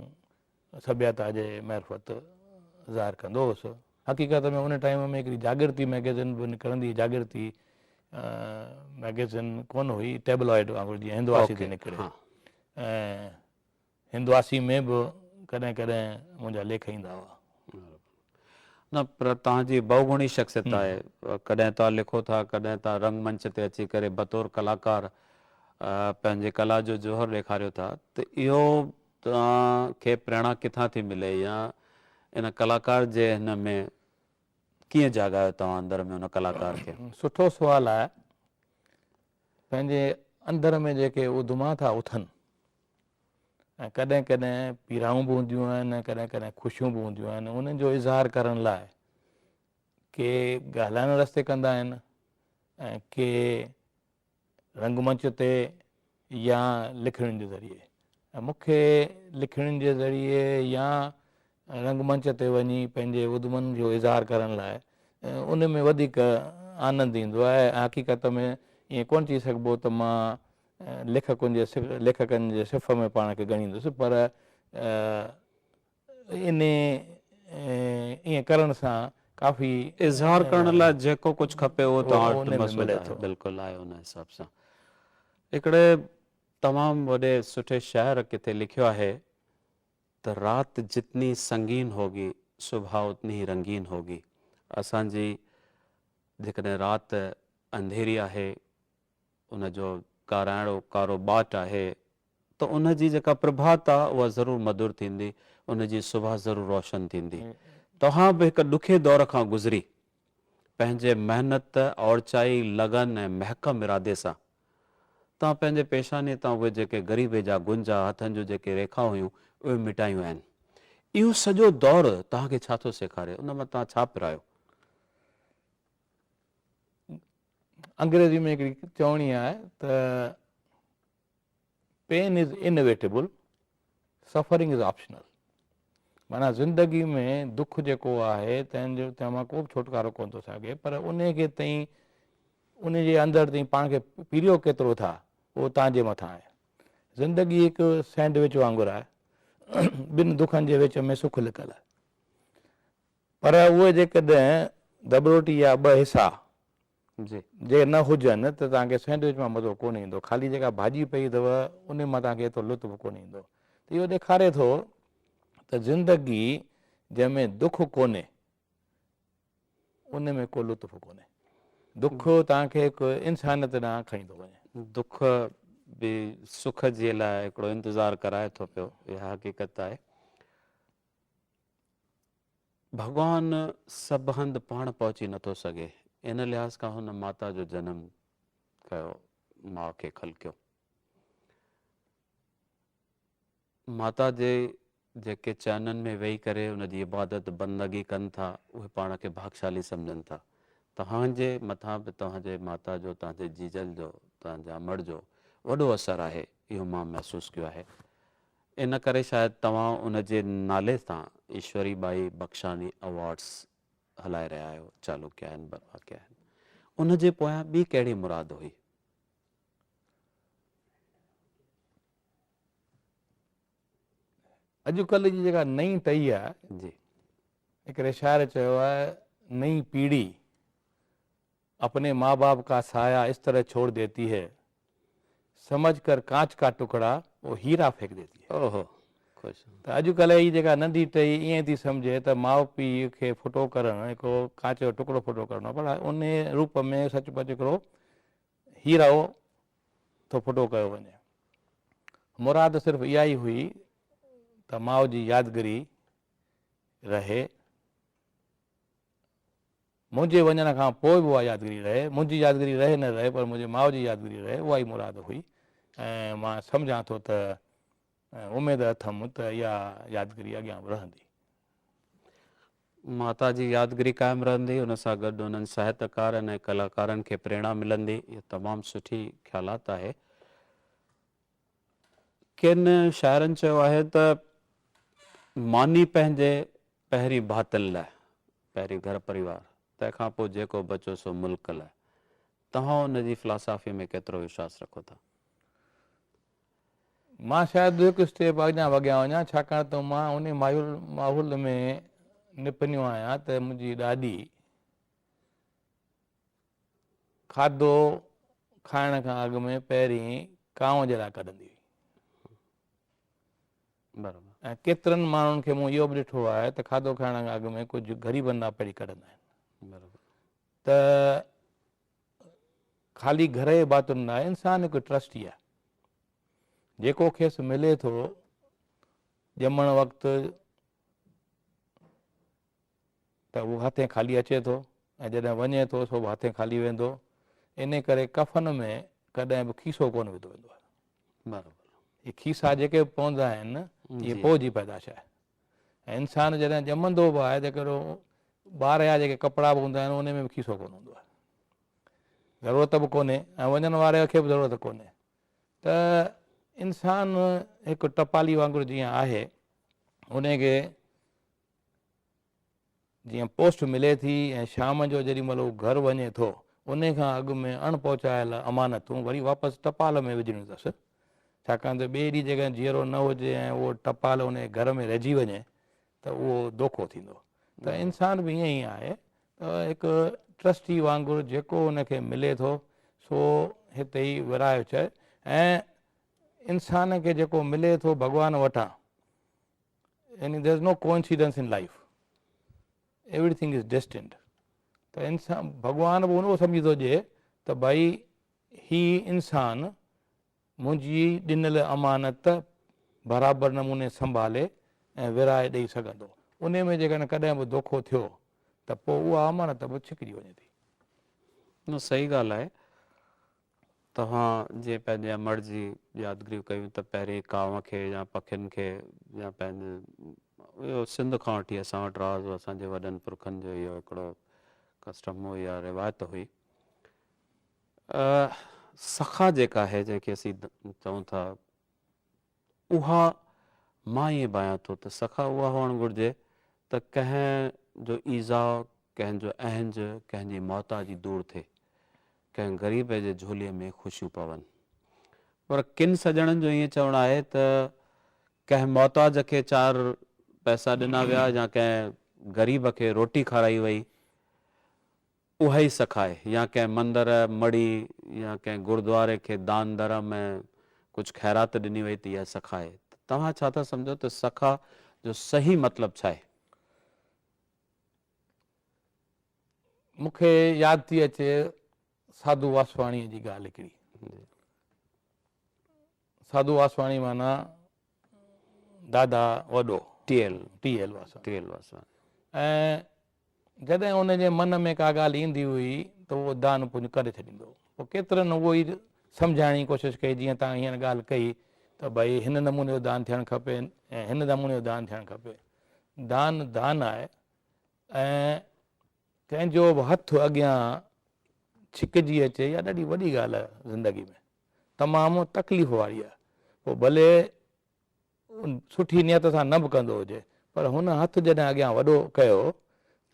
सभ्यता जे मार्फत ज़ाहिर कंदो हुउसि। हक़ीक़त में उन टाइम में हिकिड़ी जागृति मैगज़िन बि निकिरंदी, जागृति मैगज़िन कोन हुई, टेबलॉइड वांगुरु जीअं हिंदवासी थी निकिरे, ऐं हिंदवासी में बि कॾहिं कॾहिं मुंहिंजा लेख ईंदा हुआ। न पर तव्हांजी बहुगुणी शख़्सियत आहे, कॾहिं तव्हां लिखो था, कॾहिं तव्हां रंगमंच ते अची करे बतौर कलाकार पंहिंजे कला जो जोहर ॾेखारियो था, त इहो तव्हांखे प्रेरणा किथां थी मिले या इन कलाकार जे हिन में कीअं जाॻायो तव्हां अंदर में हुन कलाकार खे? सुठो सुवालु आहे। पंहिंजे अंदर में जेके उधमा था उथनि ऐं कॾहिं कॾहिं पीड़ाऊं बि हूंदियूं आहिनि, कॾहिं कॾहिं ख़ुशियूं बि हूंदियूं आहिनि, उन्हनि जो इज़हार करण लाइ के ॻाल्हाइण रस्ते कंदा आहिनि ऐं के रंगमंच ते या लिखणनि जे ज़रिए। ऐं मूंखे लिखणनि जे ज़रिए या रंगमंच ते वञी पंहिंजे उद्मनि जो इज़हार करण लाइ उन में वधीक आनंदु ईंदो आहे। ऐं हक़ीक़त में ईअं कोन चई सघिबो त मां लेखकनि जे सिफ़ में पाण खे ॻणींदुसि, पर ईअं करण सां काफ़ी इज़हार करण लाइ जेको कुझु खपे उहो तव्हां वटि उन में मौजूदु मिले आहे, थो। बिल्कुलु आहे उन हिसाब सां। हिकिड़े तमामु वॾे सुठे शाइर किथे लिखियो आहे त रात जितनी संगीन होगी सुबह उतनी ही रंगीन होगी। असांजी जेकॾहिं राति अंधेरी आहे, उनजो काराइणो कारो बाट आहे, त उन जी जेका प्रभात आहे उहा ज़रूरु मधुर थींदी, उन जी सुबह ज़रूरु रोशन थींदी। तव्हां बि हिकु ॾुखे दौर खां गुज़री पंहिंजे महिनत औरचाई लगन ऐं महकम इरादे सां तव्हां पंहिंजे पेशानी तां उहे जेके ग़रीबे जा गुंजा हथनि जूं जेके रेखा हुयूं उहे मिटायूं आहिनि। इहो सॼो दौरु तव्हांखे छा थो सेखारे, उन मां तव्हां छा पिरायो? अंग्रेज़ी में हिकिड़ी चवणी आहे त pain is inevitable, suffering is optional. माना ज़िंदगी में दुख जेको आहे तंहिं मां को बि छुटकारो कोन थो सघे, पर उन खे ताईं उन जे अंदरि ताईं पाण खे पीरियो केतिरो था उहो तव्हांजे मथां आहे। ज़िंदगी हिकु सैंडविच वांगुरु आहे, ॿिनि दुखनि जे विच में सुख लिकल आहे। पर उहे जेकॾहिं दॿरोटी या ॿ हिसा जे न हुजनि त तव्हांखे सैंडविच मां मज़ो कोन ईंदो, ख़ाली जेका भाॼी पई अथव उन मां तव्हांखे एतिरो लुत्फ़ कोन ईंदो। त इहो ॾेखारे थो त ज़िंदगी जंहिंमें दुख कोन्हे उन में को लुत्फ़ कोन्हे। दुख तव्हांखे हिकु इंसानियत ॾांहुं खणी थो वञे। दुख बि सुख जे लाइ हिकिड़ो इंतज़ारु कराए थो पियो, इहा हक़ीक़त आहे। भॻवानु सभु हंधि पाण पहुची नथो सघे, इन लिहाज़ खां हुन माता जो जनमु कयो, माउ खे खलकियो। माता जे जेके चरणनि में वेही करे उन जी इबादत बंदगी कनि था उहे पाण खे भागशाली सम्झनि था। तव्हांजे मथां बि तव्हांजे माता जो, तव्हांजे जीजल जो, तव्हांजे अमड़ जो वॾो असरु आहे, इहो मां महसूसु कयो आहे। इन करे शायदि तव्हां उन जे नाले सां ईश्वरी बाई बख्शानी अवॉर्ड्स हलाए रहिया आहियो, चालू कया आहिनि, बर्पा कया आहिनि। उन जे पोयां ॿी कहिड़ी मुराद हुई? अॼुकल्ह जी जेका नई टही आहे, जी, हिकिड़े शाइर चयो आहे, नई पीढ़ी अपने माँ बाप का साया इस तरह छोड़ देती है, समझ कर कांच का टुकड़ा वो हीरा फेंक देती है। ओहो, ख़ुशि। त अॼुकल्ह जी जेका नंढी टही ईअं थी सम्झे त माउ पीउ खे फुटो करणु हिकिड़ो कांच जो टुकड़ो फुटो करणो, पर उन रूप में सचुपचु हिकिड़ो हीरो थो फुटो कयो वञे। मुराद सिर्फ़ु इहा ई हुई त माउ जी यादगिरी रहे, मुंहिंजे वञण खां पोइ बि उहा यादगिरी रहे, मुंहिंजी यादगिरी रहे न रहे पर मुंहिंजे माउ जी यादगिरी रहे, उहा ई मुराद हुई। ऐं मां सम्झां थो त उमेदु अथमि त इहा यादगिरी अॻियां बि रहंदी। माता जी यादगिरी क़ाइमु रहंदी, उन सां गॾु उन्हनि साहित्यकारनि ऐं कलाकारनि खे प्रेरणा मिलंदी, इहा तमामु सुठी ख़्यालात आहे। किन शाइरनि चयो आहे त मानी पंहिंजे पहिरीं भातल लाइ, पहिरीं घर परिवार, तंहिंखां पोइ जेको बचो सो मुल्क लाइ। तव्हां उन जी फिलासफ़ी में केतिरो विश्वास रखो था? मां शायदि हिकु स्टेप अॻियां वॻियां वञा, छाकाणि त मां उन माहौल में निपनियो आहियां त मुंहिंजी ॾाॾी खाधो खाइण खां अॻु में पहिरीं कांव जे लाइ कढंदी हुई। बराबरि। ऐं केतिरनि माण्हुनि खे मूं इहो बि ॾिठो आहे त खाधो खाइण खां अॻु में कुझु ग़रीबनि लाइ पहिरीं कढंदा आहिनि। बराबरि। त ख़ाली घर जे बातुनि लाइ इंसानु हिकु ट्रस्टी आहे, जेको खेसि मिले थो ॼमण वक़्तु त उहो हथे ख़ाली अचे थो, ऐं जॾहिं वञे थो सो बि हथे ख़ाली वेंदो। इन करे कफ़न में कॾहिं बि खीसो कोन विधो वेंदो आहे। बराबरि। इहे खीसा जेके बि पवंदा आहिनि इहे जी। पोइ जी पैदाश आहे। ऐं इंसानु जॾहिं ॼमंदो बि आहे त हिकिड़ो ॿार जा जेके कपिड़ा बि हूंदा आहिनि उन में बि खीसो कोन हूंदो आहे, ज़रूरत बि कोन्हे, ऐं वञण वारे खे बि ज़रूरत कोन्हे। त इंसानु हिकु टपाली वांगुरु जीअं आहे, उन खे जीअं पोस्ट मिले थी ऐं शाम जो जेॾी महिल हू घरु वञे थो उन खां अॻु में अणपहुचायल अमानतूं वरी वापसि टपाल में विझणियूं अथसि, छाकाणि त ॿिए ॾींहुं जेकॾहिं जीअरो न हुजे ऐं उहो टपाल उन घर में रहिजी वञे त उहो दोखो थींदो। त इंसान बि ईअं ई आहे, त हिकु ट्रस्टी वांगुरु जेको उनखे मिले थो सो हिते ई विराए चए। ऐं इंसान खे जेको मिले थो भॻवान वटां, यानी there is no coincidence in life, everything is destined. त इंसान भॻवान बि उन सम्झी थो ॾिए त भई ही इंसान मुंहिंजी ॾिनल अमानत बराबरि नमूने संभाले ऐं विराए ॾेई सघंदो। उन में जेकॾहिं कॾहिं बि दोखो थियो त पोइ उहा अमानत बि छिकिजी वञे थी। न सही ॻाल्हि आहे। तव्हां जीअं पंहिंजे अमर जी यादगिरियूं कयूं त पहिरीं कांव खे या पखियुनि खे या पंहिंजे इहो सिंध खां वठी असां वटि राज़ असांजे वॾनि पुरखनि जो इहो हिकिड़ो कस्टम हुई या रिवायत हुई। सखा जेका आहे जंहिंखे असीं चऊं था, उहा मां ईअं बायां थो त सखा उहा हुअणु घुरिजे त कंहिंजो ईज़ा, कंहिंजो अहंज, कंहिंजी मोहताजी दूरि थिए, कंहिं ग़रीब जे झोलीअ में ख़ुशियूं पवनि। पर किन सॼणनि जो ईअं चवणु आहे त कंहिं मोहताज खे 4 पैसा ॾिना विया या कंहिं ग़रीब खे रोटी खाराई वई, उहा ई सखा आहे। या कंहिं मंदर मड़ी या कंहिं गुरुद्वारे खे दान धर्म ऐं कुझु ख़ैरात ॾिनी वई त इहा सखा आहे। तव्हां छा था सम्झो त सखा जो सही मतिलबु छा आहे? मूंखे यादि थी अचे साधू वासवाणीअ जी ॻाल्हि हिकिड़ी। साधू वासवाणी माना दादा वॾो टी एल वासवाणी। ऐं जॾहिं उनजे मन में का ॻाल्हि ईंदी हुई त उहो दान पुञ करे छॾींदो। पोइ केतिरनि उहो ई सम्झाइण जी कोशिशि कई, जीअं तव्हां हींअर ॻाल्हि कई त भई हिन नमूने जो दान थियणु खपे ऐं हिन नमूने जो दान थियणु खपे। दान दान आहे ऐं कंहिंजो बि हथु अॻियां छिकिजी अचे या ॾाढी वॾी ॻाल्हि आहे ज़िंदगी में, तमामु तकलीफ़ वारी आहे। पोइ भले सुठी नियत सां न बि कंदो हुजे, पर हुन हथु जॾहिं अॻियां वॾो कयो,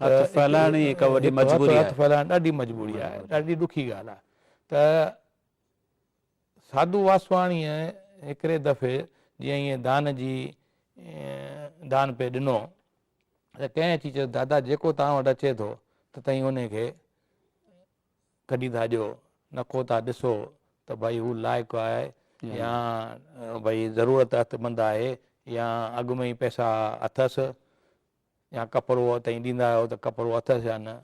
हथु फैलाइण जी हिकु वॾी मजबूरी आहे। हथु फैलाइण ॾाढी मजबूरी आहे, ॾाढी ॾुखी ॻाल्हि आहे। त साधू वासवाणीअ हिकिड़े दफ़े जीअं ईअं दान पे ॾिनो त कंहिं अची चयो, दादा जेको तव्हां वटि अचे थो त तव्हीं उनखे कढी था ॾियो, नको था ॾिसो त भई हू लाइक़ु आहे या भई ज़रूरतमंद आहे या अॻु में ई पैसा अथसि या कपिड़ो तव्हीं ॾींदा आहियो त कपिड़ो अथसि या न।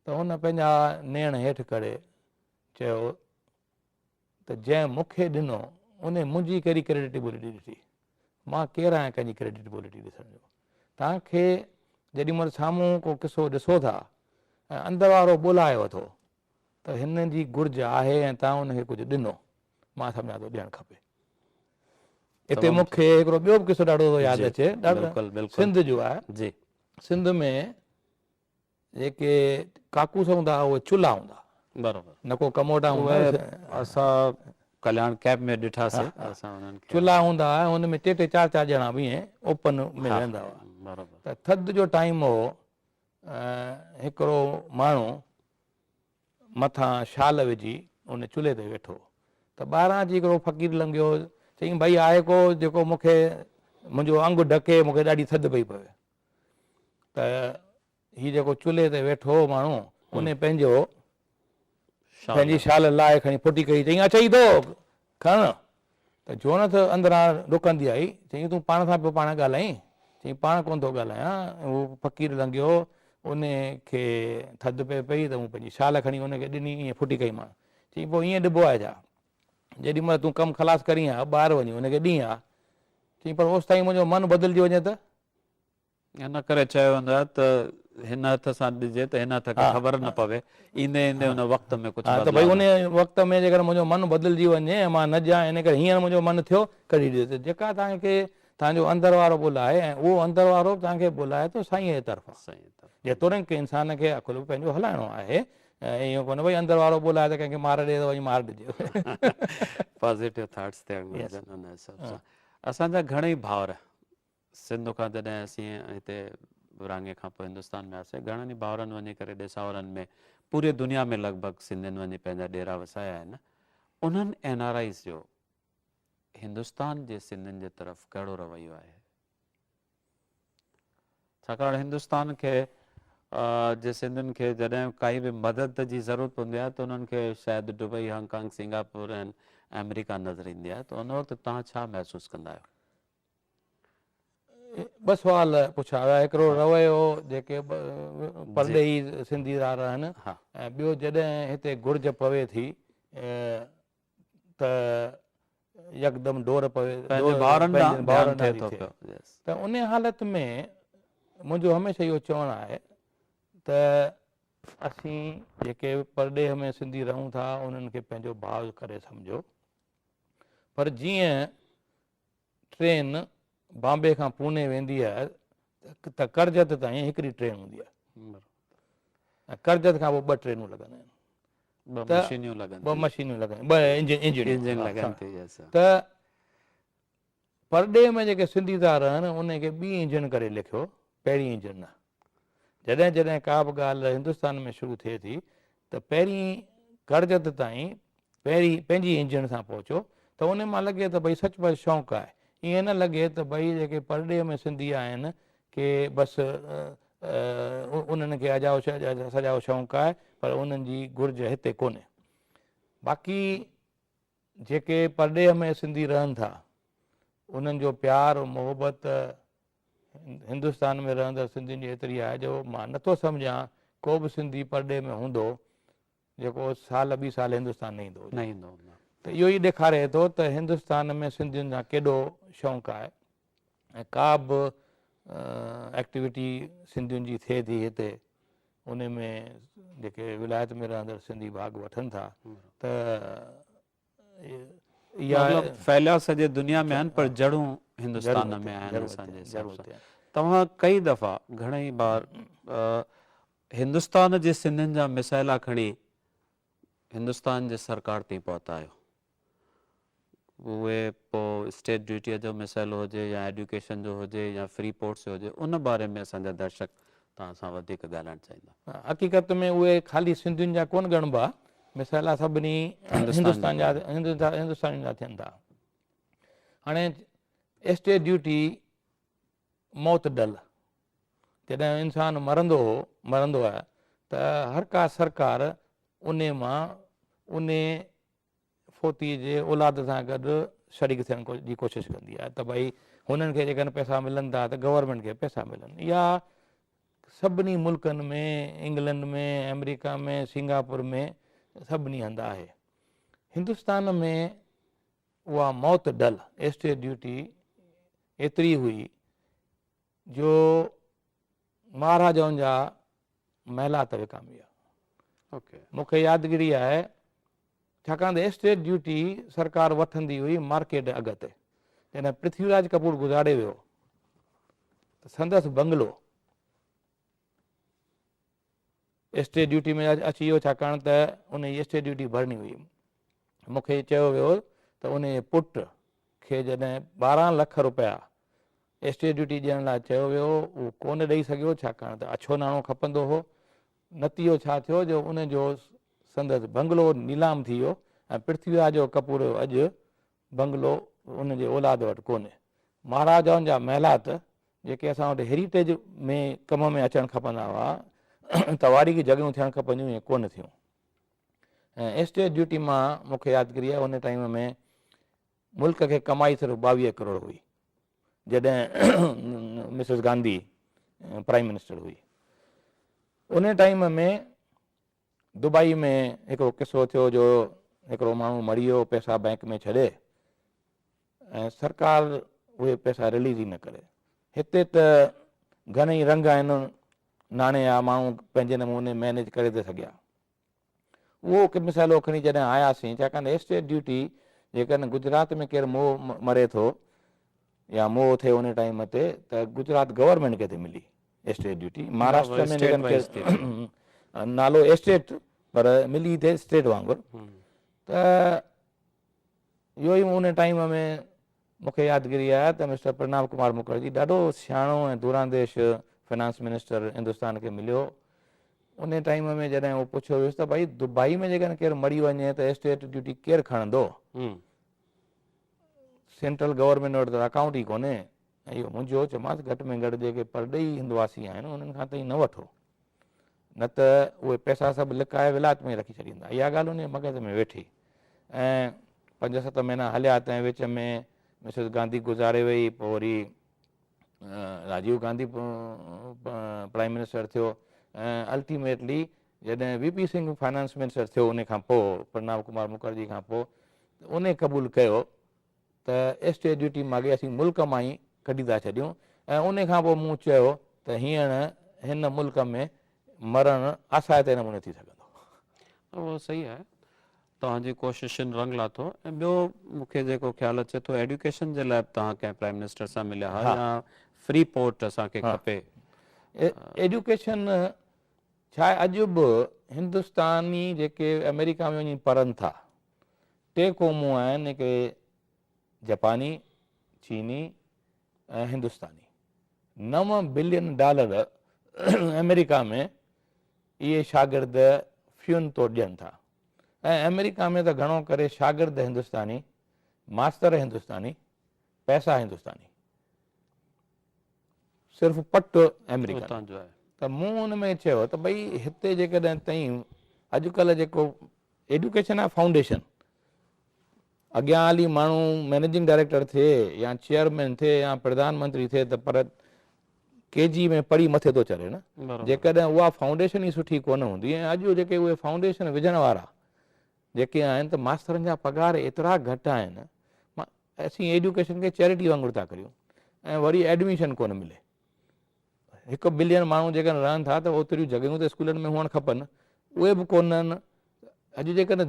त हुन पंहिंजा नेण हेठि करे चयो त जंहिं मूंखे ॾिनो उन मुंहिंजी कहिड़ी क्रेडिटेबिलिटी ॾिठी, मां केरु आहियां कंहिंजी क्रेडिटेबिलिटी ॾिसण जो। तव्हांखे जेॾी महिल साम्हूं को किसो ॾिसो था ऐं अंदरि वारो ॿोलाए वठो त हिन जी घुर्ज आहे ऐं तव्हां हुनखे कुझु ॾिनो, मां सम्झां थो ॾियणु खपे। हिते मूंखे हिकिड़ो ॿियो बि किसो ॾाढो यादि अचे, ॾाढो सिंध जो आहे। सिंध में जेके काकूस हूंदा उहे चुल्हा हूंदा, बराबरि, न को कमोटा हूंदा। असां कल्याण कैंप में ॾिठासीं। चुल्हा हूंदा हुआ, हुन में 3-3 4-4 ॼणा बि ईअं ओपन में रहंदा हुआ। त थधि जो टाइम हो, हिकिड़ो माण्हू मथां शाल विझी उन चुल्हे ते वेठो, त ॿाहिरां अची हिकिड़ो फ़क़ीर लंघियो, चई भई आहे को जेको मूंखे मुंहिंजो अंगु ढके, मूंखे ॾाढी थधि पई पवे। त हीउ जेको चुल्हे ते वेठो माण्हू उन पंहिंजी शाल लाहे खणी फुटी कई, चई अचई थो खण। त जोनत अंदरां डुकंदी आई, चई तूं पाण सां पियो पाण ॻाल्हाई? चई पाण कोन थो ॻाल्हायां। उहो फ़क़ीर लंघियो, उन खे थधि पए पई त मूं पंहिंजी शाल खणी उनखे ॾिनी, ईअं फुटी कई मां। चई पोइ ईअं ॾिबो आहे छा? जेॾी महिल तूं कमु ख़लास करी आहे ॿाहिरि वञी उनखे ॾीं आहे। चई पर होसि ताईं मुंहिंजो मनु बदिलिजी वञे त? इन करे चयो वेंदो आहे त हिन हथ सां ॾिजे त हिन हथ खे ख़बर न पवे, ईंदे ईंदे हुन वक़्त में कुझु त भई उन वक़्त में जेकर मुंहिंजो मनु बदिलिजी वञे ऐं मां न ॼां, इन करे हींअर मुंहिंजो मनु थियो कढी ॾियो। त जेका तव्हांखे तव्हांजो अंदरि वारो ॿोलाए ऐं उहो अंदरि वारो तव्हांखे ॿोलाए थो साईं जे तरफ़ां। जेतोणीकि की इंसान खे अकुल बि पंहिंजो हलाइणो आहे, ऐं ईअं कोन्हे भई अंदरि वारो ॿोलाए त कंहिंखे मार ॾिए त वञी मार ॾिजे। पॉज़िटिव थॉट्स थियणु घुरिजनि हुन हिसाब सां। असांजा घणेई भाउर सिंध खां जॾहिं असीं हिते विरहाङे खां पोइ हिंदुस्तान में आयासीं, घणनि ई भाउरनि वञी करे ॾिसावरनि में पूरे दुनिया में लॻभॻि सिंधियुनि वञी पंहिंजा डेरा वसाया आहिनि। उन्हनि NRIs जो हिंदुस्तान जे सिंधियुनि जे तरफ़ कहिड़ो रवैयो आहे? छाकाणि हिंदुस्तान खे जे सिंधियुनि खे जॾहिं काई बि मदद जी ज़रूरत हूंदी आहे त उन्हनि खे शायदि दुबई, हांगकांग, सिंगापुर ऐं अमेरिका नज़र ईंदी आहे। त उन वक़्तु तव्हां छा महसूसु कंदा आहियो? ॿ सुवाल पुछा विया। हिकिड़ो रवैयो जेके परॾेही सिंधीदार आहिनि, ऐं ॿियो जॾहिं हिते घुर्ज पवे थी त यकदमि डोर पवे त उन हालत में मुंहिंजो हमेशह इहो चवणु आहे त असीं जेके परॾेह में सिंधी रहूं था उन्हनि खे पंहिंजो भाउ करे सम्झो, पर जीअं ट्रेन बॉम्बे खां पूने वेंदी आहे त करजत ताईं हिकिड़ी ट्रेन हूंदी आहे, ऐं करजत खां पोइ 2 ट्रेनूं लॻंदियूं आहिनि, 2 मशीनियूं लॻनि, 2 इंजन। त परॾेह में जेके सिंधीदार आहिनि उनखे 2 इंजन करे लिखियो, पहिरीं इंजन न। जॾहिं जॾहिं का बि ॻाल्हि हिंदुस्तान में शुरू थिए थी त पहिरीं करजत ताईं पहिरीं पंहिंजी इंजन सां पहुचो, त उन मां लॻे त भई सचुपचु शौक़ु आहे। ईअं न लॻे त भई जेके परॾेह में सिंधी आहिनि के बसि उन्हनि खे सॼाओ शौक़ु आहे, पर उन्हनि जी घुर्ज हिते कोन्हे। बाक़ी जेके परॾेह में सिंधी रहनि था उन्हनि जो प्यारु मोहबत हिंदुस्तान में रहंदड़ सिंधियुनि जी एतिरी आहे जो मां नथो सम्झां को बि सिंधी परॾेह में हूंदो जेको साल 2 साल हिंदुस्तान न ईंदो। त इहो ई ॾेखारे थो त हिंदुस्तान में सिंधियुनि जा केॾो शौक़ु आहे, ऐं का बि एक्टिविटी सिंधियुनि जी थिए थी हिते उन में जेके विलायत में रहंदड़ सिंधी भाग वठनि था त इहा फैलिया सॼे दुनिया में आहिनि, पर जड़ूं हिंदुस्तान में आहिनि असांजे हिसाब सां। तव्हां कई दफ़ा घणेई बार हिंदुस्तान जे सिंधियुनि जा मिसाइला खणी हिंदुस्तान जे सरकार ताईं पहुता आहियो। उहे पोइ स्टेट ड्यूटीअ जो मसइलो हुजे या एडुकेशन जो हुजे या फ्री पोर्ट्स जो हुजे, उन बारे में असांजा दर्शक तव्हां सां वधीक ॻाल्हाइणु चाहींदा। हक़ीक़त में उहे ख़ाली सिंधियुनि जा कोन ॻणिबा, मिसाइला सभिनी हिंदुस्तान जा थियनि था। हाणे स्टेट ड्यूटी मौत डल, जॾहिं इंसानु मरंदो आहे त हर का सरकार उन मां उन फोती जे औलाद सां गॾु शरीक थियण जी कोशिशि कंदी आहे त भई हुननि खे जेकॾहिं पैसा मिलनि था त गवर्नमेंट खे पैसा मिलनि। इहा सभिनी मुल्कनि में, इंग्लैंड में, अमेरिका में, सिंगापुर में सभिनी हंधि आहे। हिंदुस्तान में उहा मौत डल स्टेट ड्यूटी एतिरी हुई जो महाराजाउनि जा महिलात विकामी आहे। मूंखे यादगिरी आहे, छाकाणि त स्टेट ड्यूटी सरकार वठंदी हुई मार्केट अघ ते। जॾहिं पृथ्वीराज कपूर गुज़ारे वियो त संदसि बंगलो स्टेट ड्यूटी में अची वियो, छाकाणि त उन जी स्टेट ड्यूटी भरणी हुई। मूंखे चयो वियो त उन जे पुट खे जॾहिं 12 लख रुपया स्टेट ड्यूटी ॾियण लाइ चयो वियो, उहो कोन ॾेई सघियो, छाकाणि त अछो नाणो खपंदो हो। नतीजो छा थियो जो उनजो संदसि बंगलो नीलाम थी वियो, ऐं पृथ्वीराज जो कपूर जो अॼु बंगलो उनजे औलाद वटि कोन्हे। महाराजाउनि जा महिलात जेके असां वटि हेरिटेज में कम में अचणु खपंदा हुआ, तवारीख़ी जॻहियूं थियणु खपंदियूं, इहे कोन थियूं। ऐं स्टेट ड्यूटी मां मूंखे यादगिरी आहे उन टाइम में मुल्क खे कमाई सिर्फ़ु 22 करोड़ हुई, जॾहिं मिसिस गांधी प्राइम मिनिस्टर हुई। उन टाइम में दुबई में हिकिड़ो किसो थियो जो हिकिड़ो माण्हू मरी वियो, पैसा बैंक में छॾे, ऐं सरकार उहे पैसा रिलीज़ ई न करे। हिते त घणेई रंग आहिनि, नाणे जा माण्हू पंहिंजे नमूने मैनेज करे था सघिया। उहो मिसाइलो खणी जॾहिं आयासीं, छाकाणि स्टेट ड्यूटी जेकॾहिं गुजरात में केरु मोह मरे थो या मोह थिए उन टाइम ते त गुजरात गवर्नमेंट खे थी मिली स्टेट ड्यूटी। महाराष्ट्र में नालो स्टेट पर मिली थिए स्टेट वांगुरु। त इहो ई उन टाइम में मूंखे यादगिरी आहे त मिस्टर प्रणब कुमार मुखर्जी ॾाढो सियाणो ऐं दूरांदेश फाइनेंस मिनिस्टर हिंदुस्तान खे मिलियो। उन टाइम में जॾहिं उहो पुछियो वियुसि त भई दुबई में जेकॾहिं केरु मरी वञे त स्टेट ड्यूटी केरु खणंदो, सेंट्रल गवर्नमेंट वटि त अकाउंट ई कोन्हे। ऐं इहो मुंहिंजो चयोमांसि घटि में घटि जेके परॾेही हिंदवासी आहिनि उन्हनि खां त ई न वठो, न त उहे पैसा सभु लिकाए विलायत में रखी छॾींदा। इहा ॻाल्हि उन मग़ज़ में वेठी ऐं 5-7 महीना हलिया, तंहिं विच में मिसिस गांधी गुज़ारे वई, पोइ वरी राजीव गांधी प्राइम मिनिस्टर थियो ऐं अल्टीमेटली जॾहिं वीपी सिंह फाइनेंस मिनिस्टर थियो उन खां पोइ, प्रणब कुमार मुखर्जी खां पोइ, उन क़बूल कयो त स्टेट ड्यूटी माॻे असीं मुल्क मां ई कढी था छॾियूं। ऐं उन खां पोइ मूं चयो त हींअर हिन मुल्क में मरणु आसाइते नमूने थी सघंदो। उहो सही आहे, तव्हांजी कोशिशुनि रंग लाथो। ऐं ॿियो मूंखे जेको ख़्यालु अचे थो, एडुकेशन जे लाइ तव्हां कंहिं प्राइम मिनिस्टर सां मिलिया हुआ या फ्री पोर्ट असांखे खपे? एडुकेशन छा आहे, अॼु बि हिंदुस्तानी जेके अमेरिका में वञी पढ़नि था, 3 क़ौमूं आहिनि, हिकिड़े जापानी, चीनी ऐं हिंदुस्तानी। $9 बिलियन अमेरिका में इहे शागिर्द फ़ियुनि तौरु ॾियनि था। ऐं अमेरिका में त घणो करे शागिर्द हिंदुस्तानी, मास्तर हिंदुस्तानी, पैसा हिंदुस्तानी, सिर्फ़ु पटु अमेरिका जो आहे। त मूं हुन में चयो त भई हिते जेकॾहिं ताईं अॼुकल्ह जेको एडुकेशन आहे फाउंडेशन, अॻियां हली माण्हू मैनेजिंग डायरेक्टर थिए या चेयरमैन थिए या प्रधानमंत्री थिए त पर केजी में पढ़ी मथे थो चढ़े न, जेकॾहिं उहा फाउंडेशन ई सुठी कोन हूंदी। ऐं अॼु जेके उहे फाउंडेशन विझण वारा जेके आहिनि त मास्तरनि जा पघार एतिरा घटि आहिनि, असीं एडुकेशन खे चैरिटी वांगुरु था करियूं ऐं वरी एडमिशन कोन मिले। 1 बिलियन माण्हू जेकॾहिं रहनि था त ओतिरियूं जॻहियूं त स्कूलनि में हुअणु खपनि, उहे बि कोन्हनि। अॼु जेकॾहिं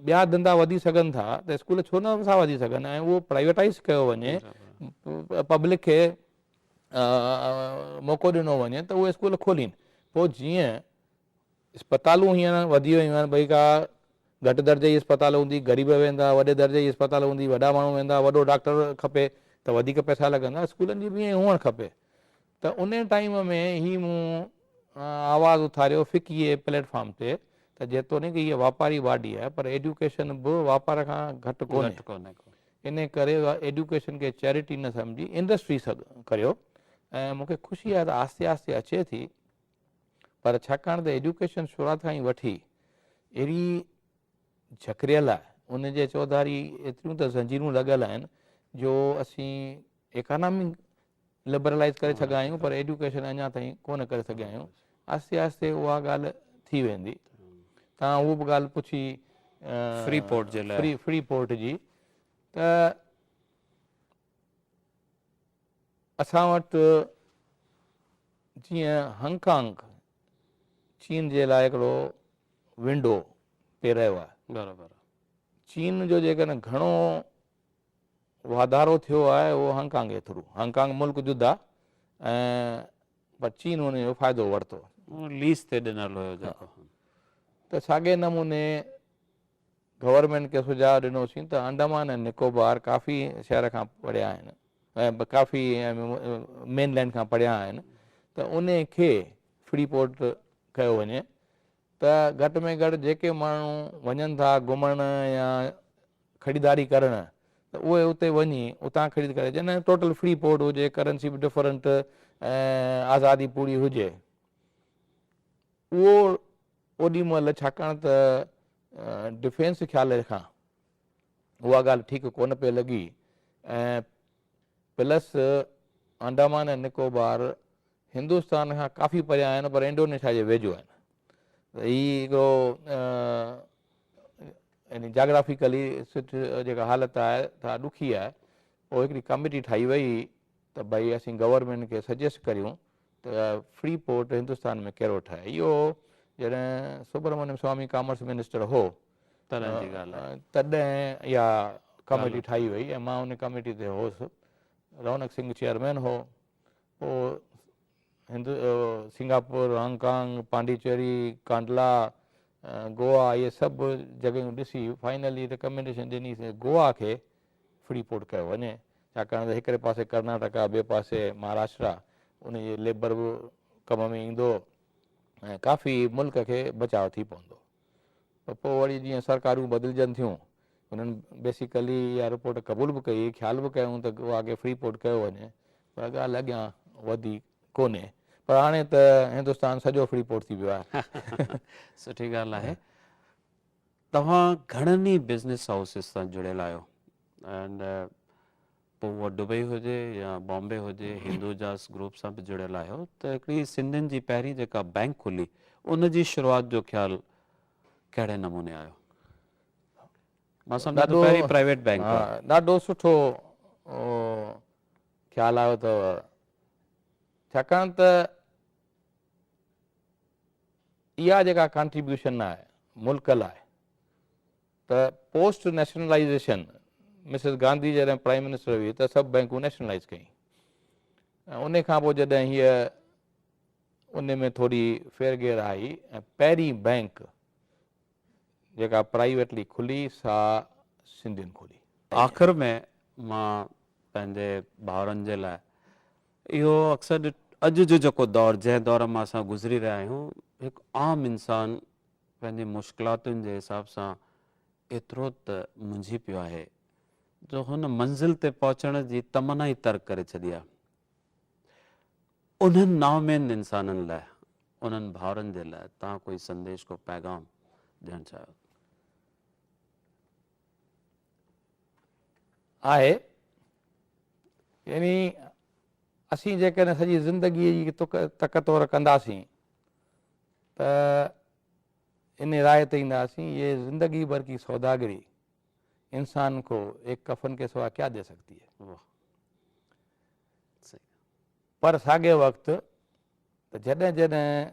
ॿिया धंधा वधी सघनि था त स्कूल छो नथा वधी सघनि, ऐं उहो प्राइवेटाइज़ कयो वञे, पब्लिक खे मौक़ो ॾिनो वञे त उहे स्कूल खोलीनि। पोइ जीअं इस्पतालूं हींअर वधी वियूं आहिनि, भई का घटि दर्जे जी इस्पताल हूंदी, ग़रीब वेंदा, वॾे दर्जे जी इस्पताल हूंदी, वॾा माण्हू वेंदा, वॾो डॉक्टर खपे त वधीक पैसा लॻंदा, स्कूलनि जी बि ईअं हुअणु खपे। त उन टाइम में ई मूं आवाज़ु उथारियो फ़िकीअ प्लेटफॉर्म ते त जेतोणीकि हीअ वापारी वाडी आहे पर एडुकेशन बि वापार खां घटि कोन्हे। इन करे एडुकेशन खे चैरिटी न सम्झी इंडस्ट्री करियो। ऐं मूंखे ख़ुशी आहे त आस्ते आस्ते अचे थी, पर छाकाणि त एडुकेशन शुरूआति खां ई वठी अहिड़ी झकरियल आहे, उनजे चौधारी एतिरियूं त ज़ंजीरूं लॻल आहिनि जो असीं इकॉनॉमी लिबरलाइज़ करे सघिया आहियूं, पर एडुकेशन अञा ताईं कोन करे सघिया आहियूं। आस्ते आस्ते उहा ॻाल्हि थी वेंदी। तव्हां उहा बि ॻाल्हि पुछी फ्री पोर्ट जे लाइ, फ्री पोर्ट जी, त असां वटि जीअं हांगकांग चीन जे लाइ हिकिड़ो विंडो पहिरियो आहे। बराबरि, चीन जो जेकॾहिं घणो वाधारो थियो आहे उहो हांगकांग जे थ्रू। हांगकांग मुल्क जुदा ऐं पर चीन हुनजो फ़ाइदो वरितो, लीज़ ते ॾिनल हुयो जेको। त साॻे नमूने गवर्नमेंट खे सुझाव ॾिनोसीं त अंडमान ऐं निकोबार काफ़ी शहर खां परियां आहिनि ऐं काफ़ी मेनलैंड खां परियां आहिनि, त उन खे फ्री पोर्ट कयो वञे त घटि में घटि जेके माण्हू वञनि था घुमण या ख़रीदारी करणु त उहे उते वञी उतां ख़रीद करे, जॾहिं टोटल फ्री पोर्ट हुजे, करंसी बि डिफरेंट ऐं आज़ादी पूरी हुजे, उहो ओॾी महिल छाकाणि त डिफेंस ख़्याल खां उहा ॻाल्हि ठीकु कोन पई लॻी। ऐं प्लस अंडमान ऐं निकोबार हिंदुस्तान खां काफ़ी परियां आहिनि पर इंडोनेशिया जे वेझो आहिनि। त हीअ हिकिड़ो यानी जाग्राफिकली जेका हालत आहे त ॾुखी आहे। पोइ हिकिड़ी कमिटी ठाही वई त भई असीं गवर्नमेंट खे सजेस्ट करियूं त फ्री पोर्ट हिंदुस्तान में कहिड़ो ठाहे। इहो जॾहिं सुब्रमण्यम स्वामी कॉमर्स मिनिस्टर हो तॾहिं इहा कमेटी ठाही वई ऐं मां उन कमेटी ते हुउसि। रौनक सिंह चेयरमैन हो। पोइ सिंगापुर, हांगकांग, पांडिचेरी, कांडला, गोवा, इहे सभु जॻहियूं ॾिसी फाइनली रिकमेंडेशन ॾिनीसीं गोवा खे फ्री पोर्ट कयो वञे, छाकाणि त हिकिड़े पासे कर्नाटका, ॿिए पासे महाराष्ट्र, उनजी लेबर बि कम में ईंदो ऐं काफ़ी मुल्क खे बचाव थी पवंदो। त पोइ वरी जीअं सरकारूं बदिलजनि थियूं, उन्हनि बेसिकली इहा रिपोर्ट क़बूल बि कई, ख़्यालु बि कयूं त उहा अॻे फ्री पोर्ट कयो वञे, पर ॻाल्हि अॻियां वधी कोन्हे। पर हाणे त हिंदुस्तान सॼो फ्री पोर्ट थी वियो आहे। सुठी ॻाल्हि आहे। तव्हां घणनि ई बिज़नेस हाउसिस सां जुड़ियल आहियो, एंड पोइ उहा दुबई हुजे या बॉम्बे हुजे, हिंदूजास ग्रुप सां बि जुड़ियल आहियो, त हिकिड़ी सिंधियुनि जी पहिरीं जेका बैंक खुली उन जी शुरूआति जो ख़्यालु कहिड़े नमूने आयो? मां सम्झां थो पहिरीं प्राइवेट बैंक आहे। ॾाढो सुठो ख़्यालु आयो अथव, छाकाणि त इहा जेका कंट्रीब्यूशन आहे मुल्क लाइ, त पोस्ट नेशनलाइज़ेशन मिसिस गांधी जॾहिं प्राइम मिनिस्टर हुई त सभु बैंकूं नेशनलाइज़ कई, ऐं उन खां पोइ जॾहिं हीअ उन में थोरी फेरघेर आई ऐं पहिरीं बैंक जेका प्राइवेटली खुली सा सिंधियुनि खुली। आख़िर में मां पंहिंजे भाउरनि जे लाइ इहो अक्सर अॼु जो जेको दौरु, जंहिं दौर मां असां गुज़री रहिया आहियूं, हिकु आम इंसान पंहिंजी मुश्किलातुनि जे हिसाब सां एतिरो त मुंझी पियो आहे जो हुन मंज़िल ते पहुचण जी तमन्ना ई तर्क करे छॾी आहे। उन्हनि नाउमीद इंसाननि लाइ, उन्हनि भाउरनि जे लाइ तव्हां कोई संदेश, को पैगाम ॾियणु चाहियो? आहे, यानी असीं जेकॾहिं सॼी ज़िंदगीअ जी तक तौर कंदासीं त इन राय ते ईंदासीं, ये ज़िंदगी भर की सौदागरी इंसान को एक कफन के सिवा क्या दे सकती है। पर साॻे वक़्तु त जॾहिं जॾहिं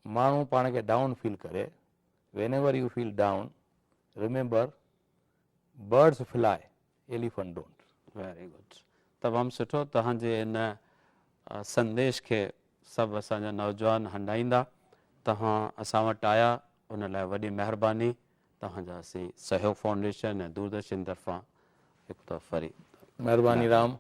माण्हू पाण खे डाउन फील करे, whenever you feel down, remember birds fly, elephant don't. Very good, तमामु सुठो। तव्हांजे इन संदेश खे सभु असांजा नौजवान हंडाईंदा। तव्हां असां वटि आया, उन लाइ वॾी महिरबानी। तव्हांजा असीं सहयोग फाउंडेशन ऐं दूरदर्शन तरफ़ां हिकु दफ़ो वरी महिरबानी राम।